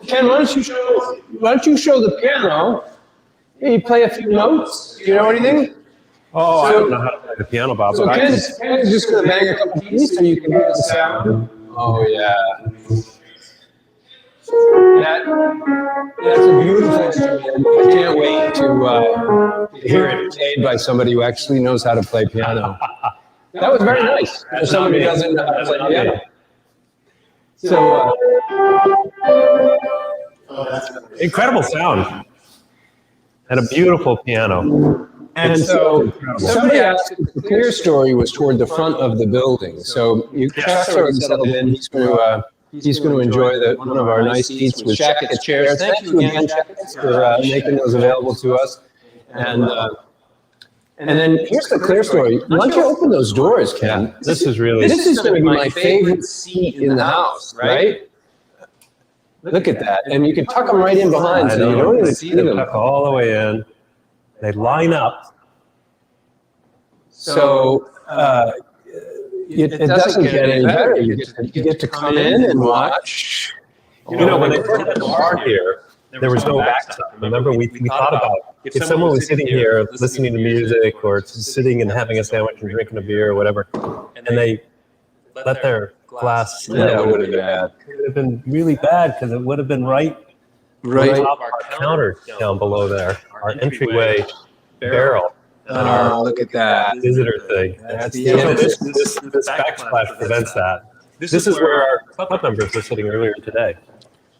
Ken, why don't you show the piano? Maybe play a few notes. You know anything? Oh, I don't know how to play the piano, Bob. So but Ken's just going to bang a couple keys so you can hear the sound. Oh yeah. That's a beautiful instrument. I can't wait to hear it played by somebody who actually knows how to play piano. That was very nice. For somebody who doesn't know how to play piano. So, Incredible sound. And a beautiful piano. and so somebody asked if the clear story was toward the front of the building. So Chuck's already settled in. He's going to enjoy one of our nice seats with Shackett chairs. Thank you again, Shackett, for making those available to us. And then here's the clear story. Why don't you open those doors, Ken? This is really. This is going to be my favorite seat in the house, right? Look at that. And you can tuck them right in behind. So you don't even see them. Tuck all the way in. They line up. So it doesn't get any better. You get to come in and watch. You know, when they put the bar here, there was no backstop. Remember, we thought about if someone was sitting here listening to music or sitting and having a sandwich and drinking a beer or whatever, and they let their glass slip, That would have been bad. it would have been really bad because it would have been right off our counter down below there, our entryway barrel. Oh, look at that. Visitor thing. That's So the this backsplash prevents that. This is where our club members were sitting earlier today.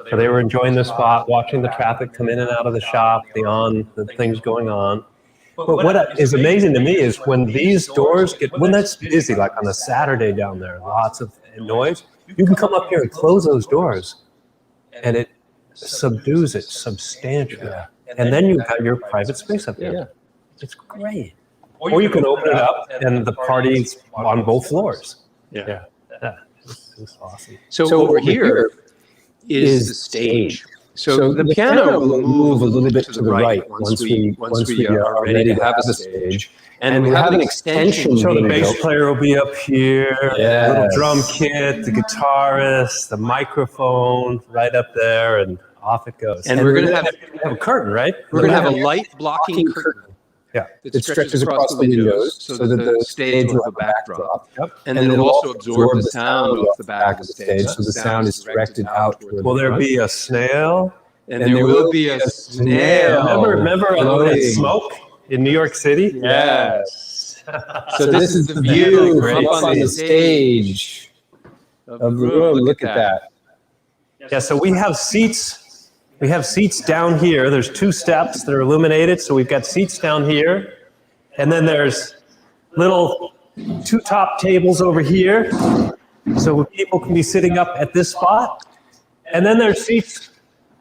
So they were enjoying the spot, watching the traffic come in and out of the shop, the things going on. But what is amazing to me is when these doors when that's busy, like on a Saturday down there, lots of noise, you can come up here and close those doors and it subdues it substantially. And then you've got your private space up there. Yeah. It's great. Or you can open it up and the party's on both floors. Yeah. It's awesome. So over here is the stage. So the piano will move a little bit to the right once we are ready to have a stage. And we have an extension. So the bass player will be up here, Yes. little drum kit, the guitarist, the microphone right up there, and off it goes. And we're going to have We're going to have a light blocking curtain. Yeah. That stretches across the windows so that the stage will have a backdrop. Yep. And then it'll also absorb the sound off the back of the stage, so the sound is directed out toward Will there be a snail? And there will be a snail. Remember floating. Smoke in New York City? Yes. So this is the view from up on the stage of the room. Look at that. Yeah, so we have seats. We have seats down here. There's 2 steps that are illuminated. So we've got seats down here. And then there's little 2 top tables over here. So people can be sitting up at this spot. And then there's seats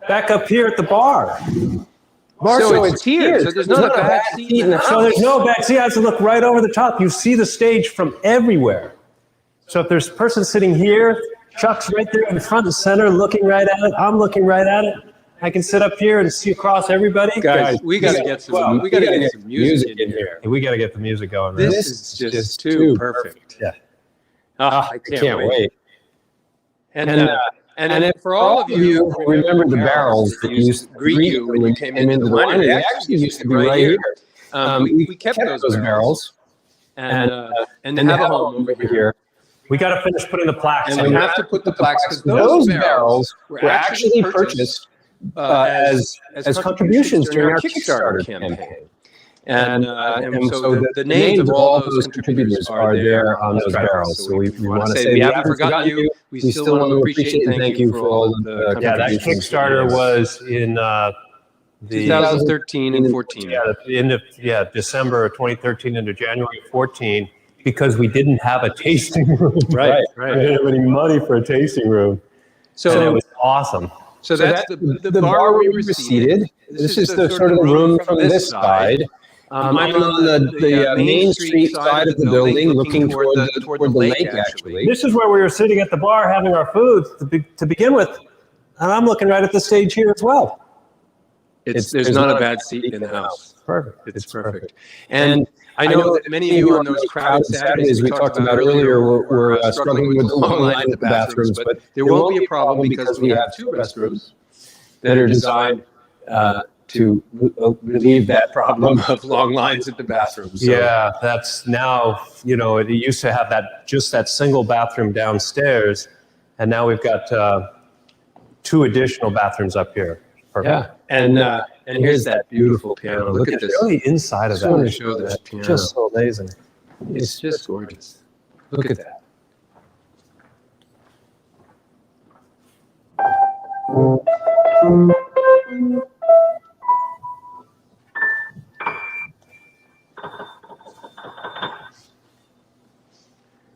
back up here at the bar. So it's tiered, so there's not a bad seat in the house. So there's no back seat. You have to look right over the top. You see the stage from everywhere. So if there's a person sitting here, Chuck's right there in front and center looking right at it. I'm looking right at it. I can sit up here and see across everybody. Guys, we got to get some music in here. We got to get the music going. Right? This is just too perfect. Yeah. I can't wait. And for all of you who remember the barrels that used to greet you when you came into the winery, they actually used to be right here. We kept those barrels and have a home over here. We got to finish putting the plaques. And we have to put the plaques because those barrels were actually purchased as contributions during our Kickstarter campaign. And so the names of all those contributors are there on those barrels. So we want to say we haven't forgotten you. We still want to appreciate and thank you for all the contributions. That Kickstarter was in 2013 and 14. Yeah, the end of December 2013 into January 14, because we didn't have a tasting room. Right. We didn't have any money for a tasting room. So it was awesome. So that's the bar where we were seated. This is the sort of the room from this side. I'm on the Main Street side of the building, looking toward the lake, actually. This is where we were sitting at the bar having our food to begin with. And I'm looking right at the stage here as well. There's not a bad seat in the house. Perfect. It's perfect. And I know that many of you on those crowded Saturdays we talked about earlier were struggling with the long line at the bathrooms, but there won't be a problem because we have two restrooms that are designed to relieve that problem of long lines at the bathrooms. So. Yeah, that's now, it used to have that single bathroom downstairs, and now we've got 2 additional bathrooms up here. Perfect. Yeah, and here's that beautiful piano. Look at this. Really inside of that. I want to show this piano. Just so amazing. It's just gorgeous. Look at that.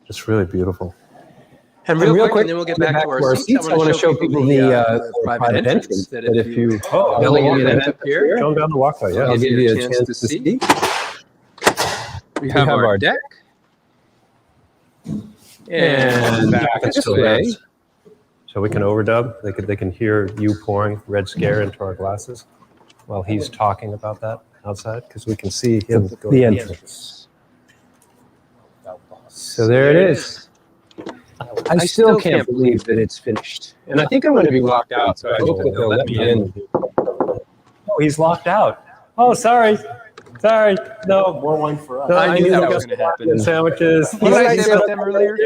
Just really beautiful. And real quick, and then we'll get back to our seats. I want to show people the private entrance. That if you elegant up here, going down the walkway, I'll give you a chance to see. We have our deck. And back this way. So we can overdub. They can hear you pouring Red Scare into our glasses while he's talking about that outside, because we can see him go the entrance. So there it is. I still can't believe that it's finished. And I think I'm going to be locked out, so I hope that they'll let me in. Oh, he's locked out. Oh, sorry. No, More wine for us. no, I knew that was going to happen. Sandwiches. What did I say about them earlier?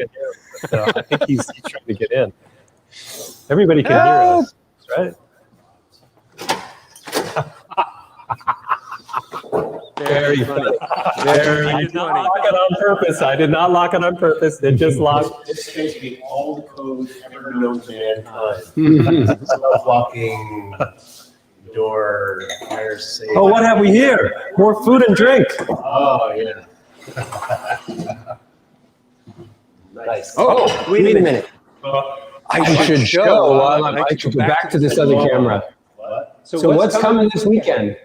So I think he's trying to get in. Everybody can hear us, right? Very funny. I did not lock it on purpose. It just locked. This seems to be all the code ever known to mankind. Locking, door, fire safe. Oh, what have we here? More food and drink. Oh, yeah. Nice. Oh, wait a minute. I should show. I should go back to this other camera. What? So what's coming this weekend?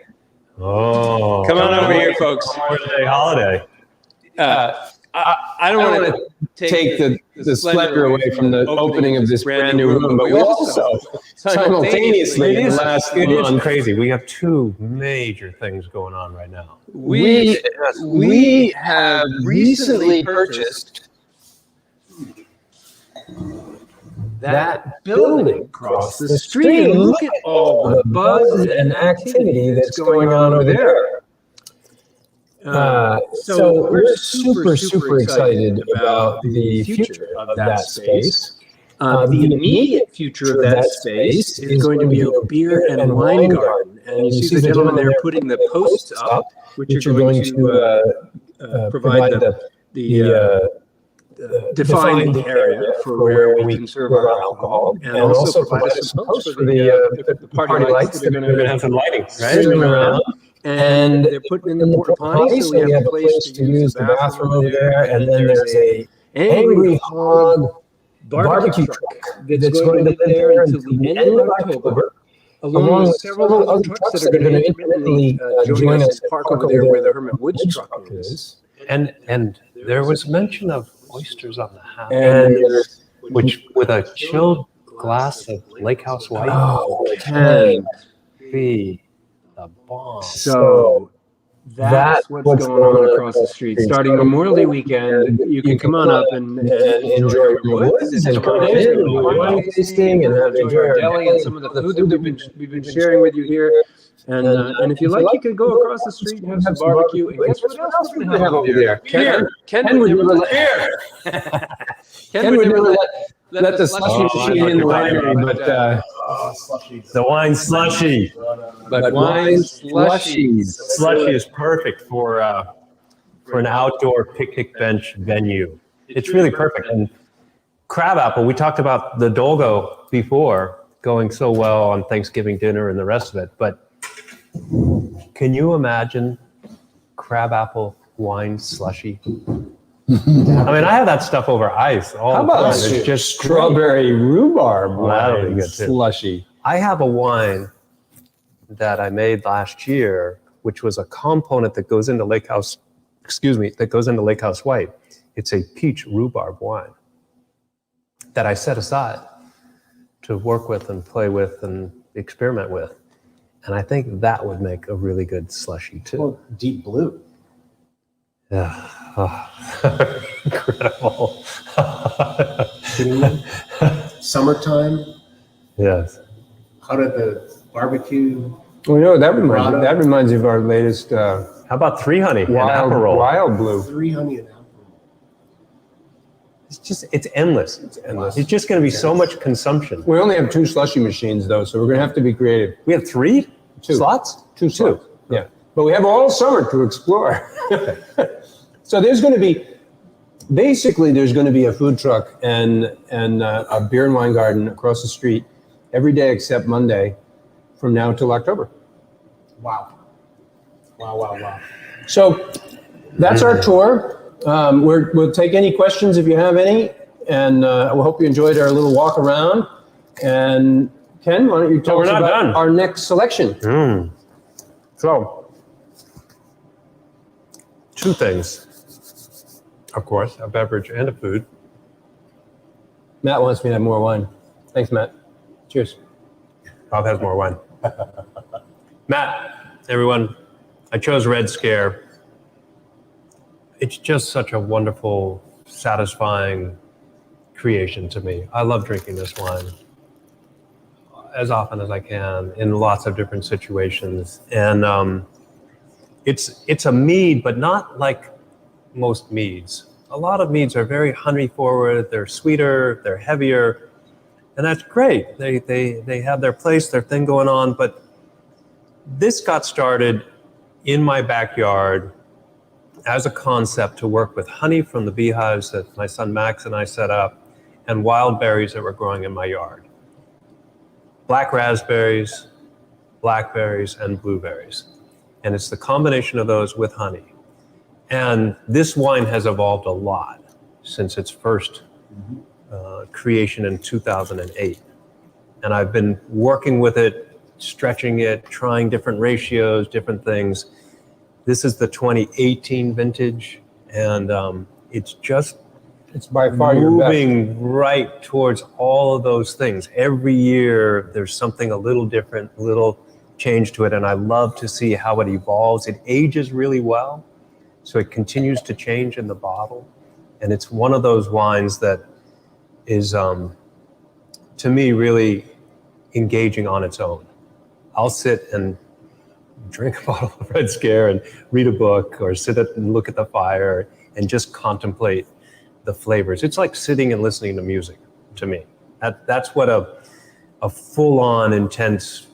Oh, Come on over here, folks. Memorial Day holiday. I don't want to take the splendor away from the opening of this brand new room, but we also simultaneously in the last month, crazy. We have 2 major things going on right now. we have recently purchased that building across the street. And look at all the buzz and activity that's going on over there. So we're super excited about the future of that space. The immediate future of that space is going to be a beer and wine garden. And you see the gentleman there putting the posts up, which are going to provide the defined area for where we can serve our alcohol, and also provide us some posts for the party lights that are going to have some lighting right around. And they're putting in the porta potty, so we have a place to use the bathroom over there. And then there's a Angry Hog barbecue truck that's going to live there until the end of October. along with several other trucks that are going to intermittently join us and park over there where the Hermit Woods truck is. And there was mention of oysters on the house, And which with a chilled glass of Lake House White can be the bomb. So that's what's going on across the street. Starting Memorial Day weekend, you can come on up and enjoy Hermit Woods and come in and do wine tasting and enjoy our deli and some of the food that we've been sharing with you here. And if you like, you can go across the street and have some barbecue. And guess what else we're going to have over there? Ken would never let the slushy machine in the winery, but The wine slushy. but wine slushies. Slushy is perfect for an outdoor picnic bench venue. It's really perfect. And crabapple, we talked about the Dolgo before going so well on Thanksgiving dinner and the rest of it, but can you imagine crabapple wine slushy? I mean, I have that stuff over ice all How the time. about It's just strawberry rhubarb That'll be wine good too. slushy? I have a wine that I made last year, which was a component that goes into Lake House, that goes into Lake House White. It's a peach rhubarb wine that I set aside to work with and play with and experiment with. And I think that would make a really good slushy too. Well, deep blue. Yeah. Oh. Incredible. Summertime. Yes. How did the barbecue? Well, that reminds me of our latest How about 3 Honey and Aperol? wild blue. 3 honey and apple. It's endless. It's endless. It's just going to be so much consumption. We only have 2 slushy machines though, so we're going to have to be creative. We have 3 slots? 2 slots. Yeah, but we have all summer to explore. So there's going to be a food truck and a beer and wine garden across the street every day except Monday from now till October. Wow. Wow. So that's our tour. We'll take any questions if you have any, and we hope you enjoyed our little walk around. And Ken, why don't you tell us about our next selection? So, 2 things. Of course, a beverage and a food. Matt wants me to have more wine. Thanks, Matt. Cheers. Bob has more wine. Matt, everyone, I chose Red Scare. It's just such a wonderful, satisfying creation to me. I love drinking this wine as often as I can in lots of different situations. And it's a mead, but not like most meads. A lot of meads are very honey forward, they're sweeter, they're heavier, and that's great. They have their place, their thing going on, but this got started in my backyard as a concept to work with honey from the beehives that my son Max and I set up and wild berries that were growing in my yard. Black raspberries, blackberries, and blueberries. And it's the combination of those with honey. And this wine has evolved a lot since its first creation in 2008. And I've been working with it, stretching it, trying different ratios, different things. This is the 2018 vintage, and it's by far moving right towards all of those things. Every year, there's something a little different, a little change to it, and I love to see how it evolves. It ages really well, so it continues to change in the bottle, and it's one of those wines that is, to me, really engaging on its own. I'll sit and drink a bottle of Red Scare and read a book, or sit and look at the fire and just contemplate the flavors. It's like sitting and listening to music to me. That's what a full-on, intense,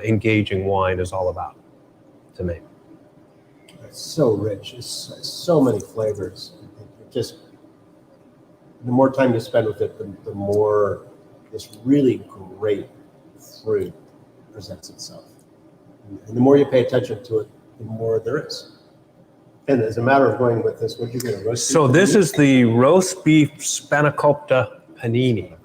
engaging wine is all about to me. It's so rich. It's so many flavors. It just, the more time you spend with it, the more this really great fruit presents itself. And the more you pay attention to it, the more there is. And as a matter of going with this, what did you get? A roast beef? So this is the roast beef spanakopita panini.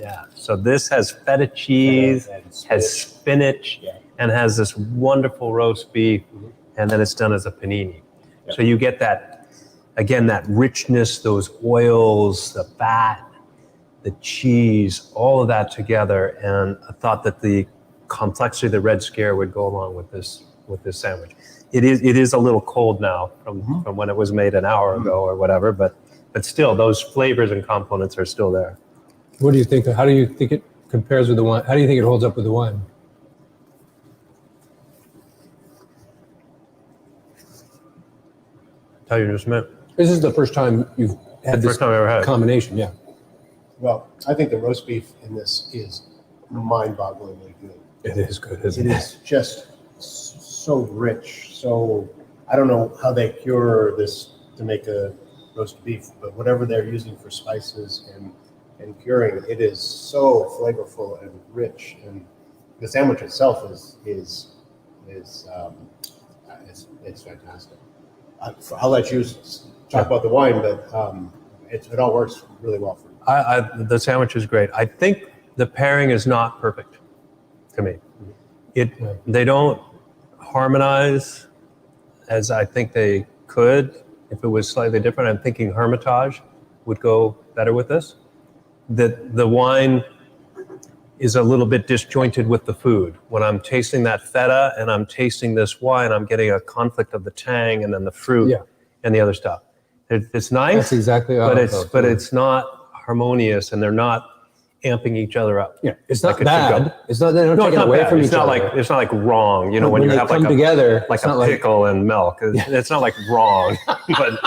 Yeah. So this has feta cheese, has spinach, and has this wonderful roast beef, and then it's done as a panini. Yeah. So you get that, again, that richness, those oils, the fat, the cheese, all of that together. And I thought that the complexity of the Red Scare would go along with this sandwich. It is a little cold now from when it was made an hour ago or whatever, but still, those flavors and components are still there. What do you think? How do you think it compares with the wine? How do you think it holds up with the wine? Tell you in just a minute. This is the first time you've had this combination, yeah. Well, I think the roast beef in this is mind-bogglingly good. It is good, isn't it? It is just so rich. So I don't know how they cure this to make a roast beef, but whatever they're using for spices and curing, it is so flavorful and rich. And the sandwich itself is fantastic. I'll let you talk about the wine, but it all works really well for me. The sandwich is great. I think the pairing is not perfect to me. They don't harmonize as I think they could if it was slightly different. I'm thinking Hermitage would go better with this. The wine is a little bit disjointed with the food. When I'm tasting that feta and I'm tasting this wine, I'm getting a conflict of the tang and then the fruit and the other stuff. It's nice. That's exactly how but it's not harmonious, and they're not amping each other up. Yeah, it's not bad. It's not. They don't take it away from each other. It's not like wrong. You know, when you have come together, like a pickle and milk. It's not like wrong, but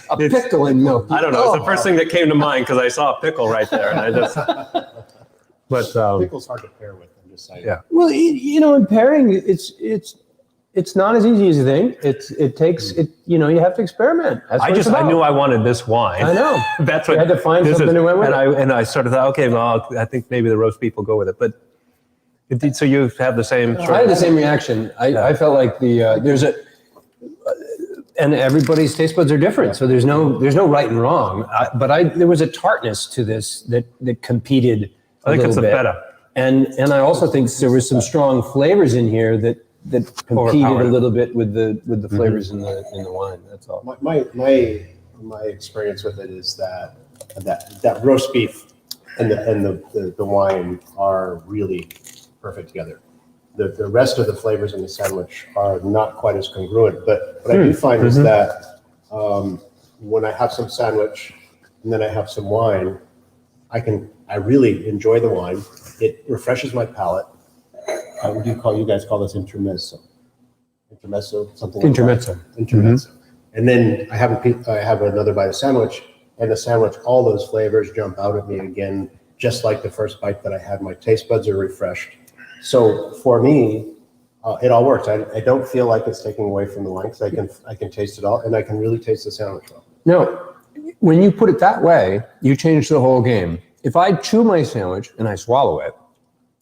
a pickle and milk. I don't know. It's the first thing that came to mind because I saw a pickle right there, and I just. But pickle's hard to pair with. I'm just saying. Yeah. Well, in pairing, it's not as easy as you think. It takes. You have to experiment. I knew I wanted this wine. I know. That's what you had to find something to went with. And I sort of thought, okay, well, I think maybe the roast beef will go with it. But so you have the same. I had the same reaction. I felt like there's a. And everybody's taste buds are different, so there's no right and wrong. But there was a tartness to this that competed. I think it's the feta. And I also think there was some strong flavors in here that competed a little bit with the flavors in the wine. That's all. My experience with it is that roast beef and the wine are really perfect together. The rest of the flavors in the sandwich are not quite as congruent. But what I do find is that when I have some sandwich and then I have some wine, I really enjoy the wine. It refreshes my palate. What do you guys call this? Intermezzo, something like intermezzo. That. Intermezzo. And then I have another bite of sandwich, and the sandwich, all those flavors jump out at me again, just like the first bite that I had. My taste buds are refreshed. So for me, it all works. I don't feel like it's taking away from the wine because I can taste it all, and I can really taste the sandwich well. No, when you put it that way, you change the whole game. If I chew my sandwich and I swallow it,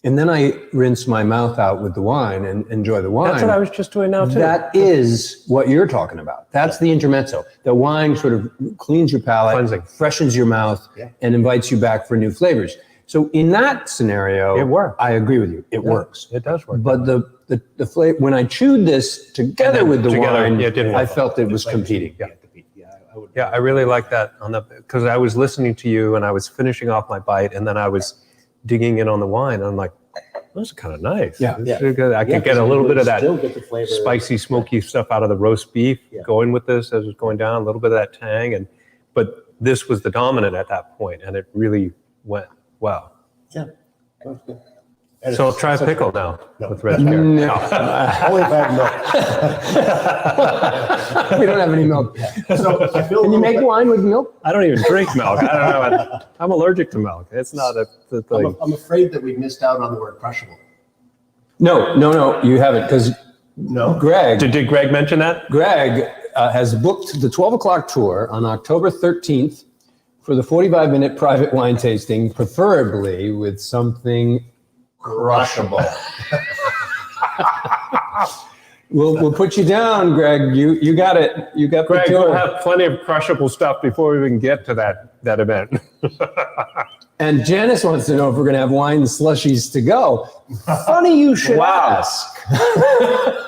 and then I rinse my mouth out with the wine and enjoy the wine. That's what I was just doing now too. That is what you're talking about. That's the intermezzo. The wine sort of cleans your palate, cleansing, freshens your mouth, and invites you back for new flavors. So in that scenario, it works. I agree with you. It works. It does work. But the flavor, when I chewed this together with the wine, I felt it was competing. Yeah, I really like that because I was listening to you and I was finishing off my bite and then I was digging in on the wine. And I'm like, those are kind of nice. Yeah. I could get a little bit of that spicy, smoky stuff out of the roast beef going with this as it's going down, a little bit of that tang. But this was the dominant at that point and it really went well. Yeah. So I'll try a pickle now with Red Scare. No. Only if I have milk. We don't have any milk. So I feel Can you make wine with milk? I don't even drink milk. I don't know. I'm allergic to milk. It's not the thing. I'm afraid that we missed out on the word crushable. No, you haven't because Greg. Did Greg mention that? Greg has booked the 12 o'clock tour on October 13th for the 45-minute private wine tasting, preferably with something crushable. We'll put you down, Greg. You got it. You got Greg, the tour. we'll have plenty of crushable stuff before we even get to that event. And Janice wants to know if we're going to have wine slushies to go. Funny you should ask.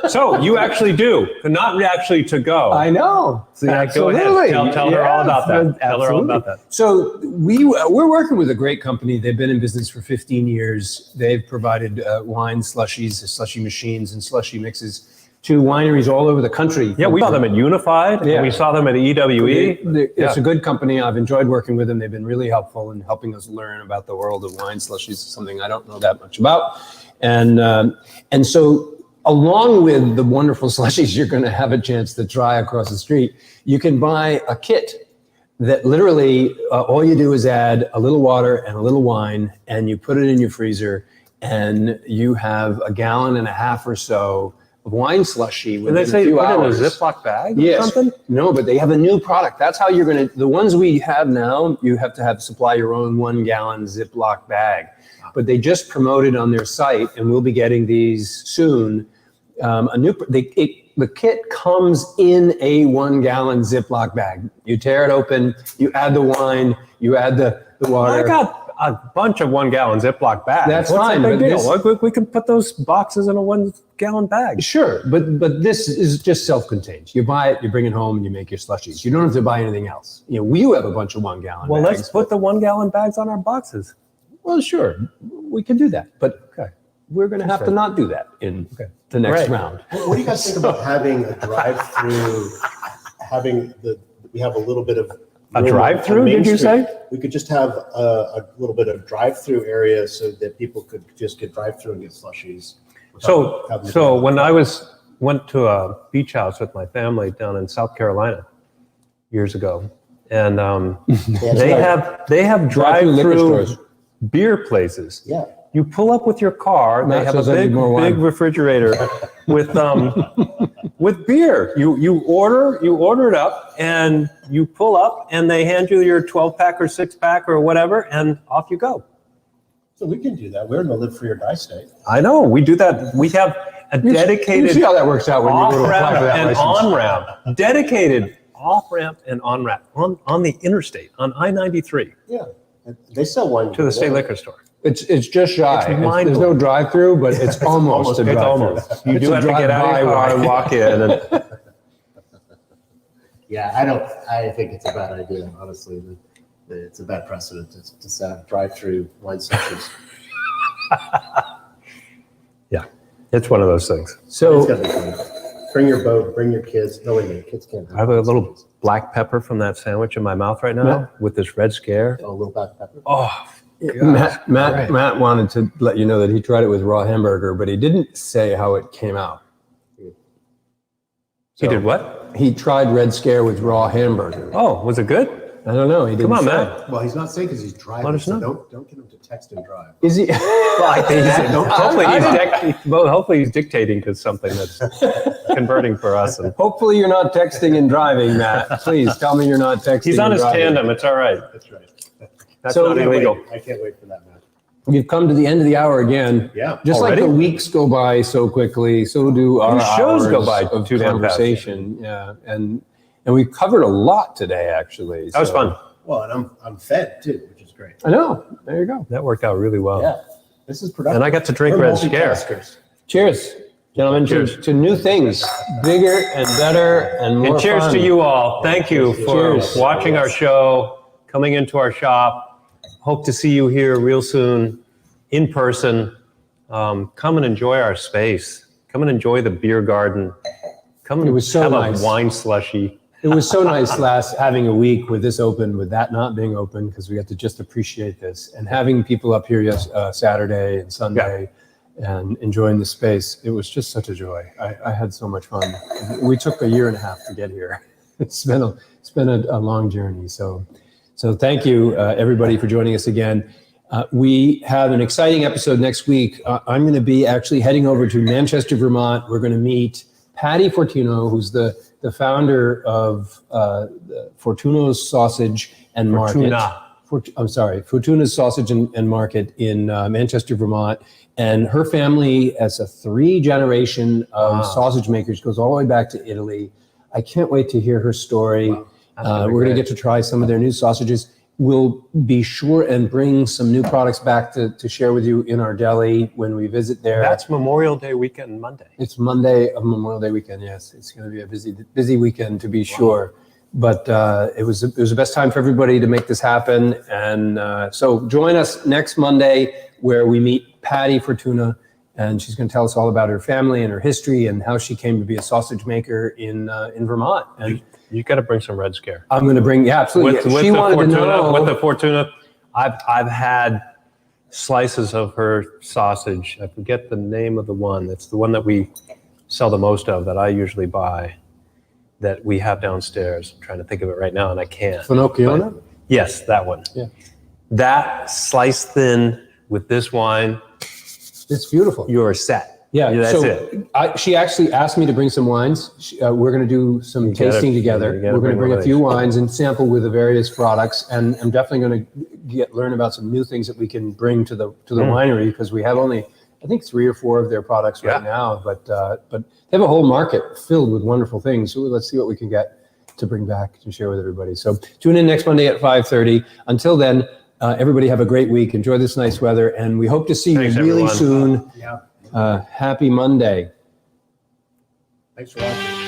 So you actually do, but not actually to go. I know. So go ahead. Tell her all about that. Tell her all about that. So we're working with a great company. They've been in business for 15 years. They've provided wine slushies, slushy machines, and slushy mixes to wineries all over the country. Yeah, we saw them at Unified. Yeah. And we saw them at EWE. It's a good company. I've enjoyed working with them. They've been really helpful in helping us learn about the world of wine slushies, something I don't know that much about. And so along with the wonderful slushies you're going to have a chance to try across the street, you can buy a kit that literally all you do is add a little water and a little wine, and you put it in your freezer, and you have a gallon and a half or so of wine slushy within a few hours. In a Ziploc bag or something? No, but they have a new product. That's how you're going to, the ones we have now, you have to supply your own 1 gallon Ziploc bag. But they just promoted on their site, and we'll be getting these soon. The kit comes in a 1 gallon Ziploc bag. You tear it open, you add the wine, you add the water. I got a bunch of 1 gallon Ziploc bags. That's What's fine. the big deal? We can put those boxes in a 1 gallon bag. Sure, but this is just self-contained. You buy it, you bring it home, and you make your slushies. You don't have to buy anything else. We have a bunch of 1 gallon bags. Well, let's put the 1 gallon bags on our boxes. Well, sure, we can do that, but we're going to have to not do that in the next round. What do you guys think about having a drive-through? We have a little bit of a drive-through. Did you say? We could just have a little bit of drive-through area so that people could just get drive-through and get slushies. So when I went to a beach house with my family down in South Carolina years ago, and they have drive-through beer places. Yeah. You pull up with your car. They have a big refrigerator with beer. You order it up, and you pull up, and they hand you your 12-pack or 6-pack or whatever, and off you go. So we can do that. We're in the live free or die state. I know. We do that. We have a dedicated. You see how that works out when you go to apply for that and license. on-ramp. Dedicated off-ramp and on-ramp on the interstate on I-93. Yeah. They sell wine to the state liquor store. It's just shy. There's no drive-through, but it's almost a drive-through. You do have to get out of your car and walk in. And yeah, I think it's a bad idea, honestly. It's a bad precedent to have drive-through wine sessions. Yeah, it's one of those things. So it's gonna be fun. Bring your boat, bring your kids. No, wait a minute, kids can't. I have a little black pepper from that sandwich in my mouth right now with this Red Scare. Oh, a little black pepper. Oh, Matt wanted to let you know that he tried it with raw hamburger, but he didn't say how it came out. He did what? He tried Red Scare with raw hamburger. Oh, was it good? I don't know. He didn't. Come on, say. Matt. Well, he's not saying because he's driving. So don't get him to text and drive. Is he? Well, I think hopefully he's dictating to something that's converting for us. And hopefully you're not texting and driving, Matt. Please tell me you're not texting. He's on his driving. tandem. It's all right. That's right. That's not illegal. I can't wait for that, Matt. We've come to the end of the hour again. Yeah. Just already? like the weeks go by so quickly, so do our shows hours go by of too damn fast. conversation. Yeah, and we covered a lot today, actually. That was fun. Well, and I'm fed too, which is great. I know. There you go. That worked out really well. Yeah. This is productive. And I got to drink We're Red Scare. multitaskers. Cheers, gentlemen, Cheers. to new things, bigger and better and more And cheers fun. to you all. Thank you for Cheers. watching our show, coming into our shop. Hope to see you here real soon in person. Come and enjoy our space. Come and enjoy the beer garden. Come and It was so have nice. a wine slushy. It was so nice having a week with this open, with that not being open, because we got to just appreciate this, and having people up here Saturday and Sunday and enjoying the space. It was just such a joy. I had so much fun. We took a year and a half to get here. It's been a long journey. So thank you everybody for joining us again. We have an exciting episode next week. I'm going to be actually heading over to Manchester, Vermont. We're going to meet Patty Fortuno, who's the founder of Fortuno's Sausage and Market. Fortuna's Sausage and Market in Manchester, Vermont. And her family, as a 3-generation of sausage makers, goes all the way back to Italy. I can't wait to hear her story. Wow. We're going to get to try some of their new sausages. we'll be sure and bring some new products back to share with you in our deli when we visit there. That's Memorial Day weekend, Monday. It's Monday of Memorial Day weekend. Yes, it's going to be a busy weekend to be sure. But it was the best time for everybody to make this happen. And so join us next Monday where we meet Patty Fortuna, and she's going to tell us all about her family and her history and how she came to be a sausage maker in Vermont. And you got to bring some Red Scare. I'm going to bring, yeah, absolutely. With She the wanted to Fortuna, know. with the Fortuna, I've had slices of her sausage. I forget the name of the one. It's the one that we sell the most of that I usually buy, that we have downstairs. I'm trying to think of it right now, and I can't. Finocchiona? Yes, that one. Yeah. That sliced thin with this wine, It's beautiful. you're set. Yeah, that's so it. she actually asked me to bring some wines. We're going to do some gotta- tasting together. you gotta We're going to bring bring one a of few these. wines and sample with the various products. And I'm definitely going to learn about some new things that we can bring to the winery, because we have only, I think, 3 or 4 of their products right Yeah. now. But they have a whole market filled with wonderful things. So let's see what we can get to bring back to share with everybody. So tune in next Monday at 5:30. Until then, everybody have a great week. Enjoy this nice weather, and we hope to see Thanks, you really everyone. soon. Happy Monday. Thanks for watching.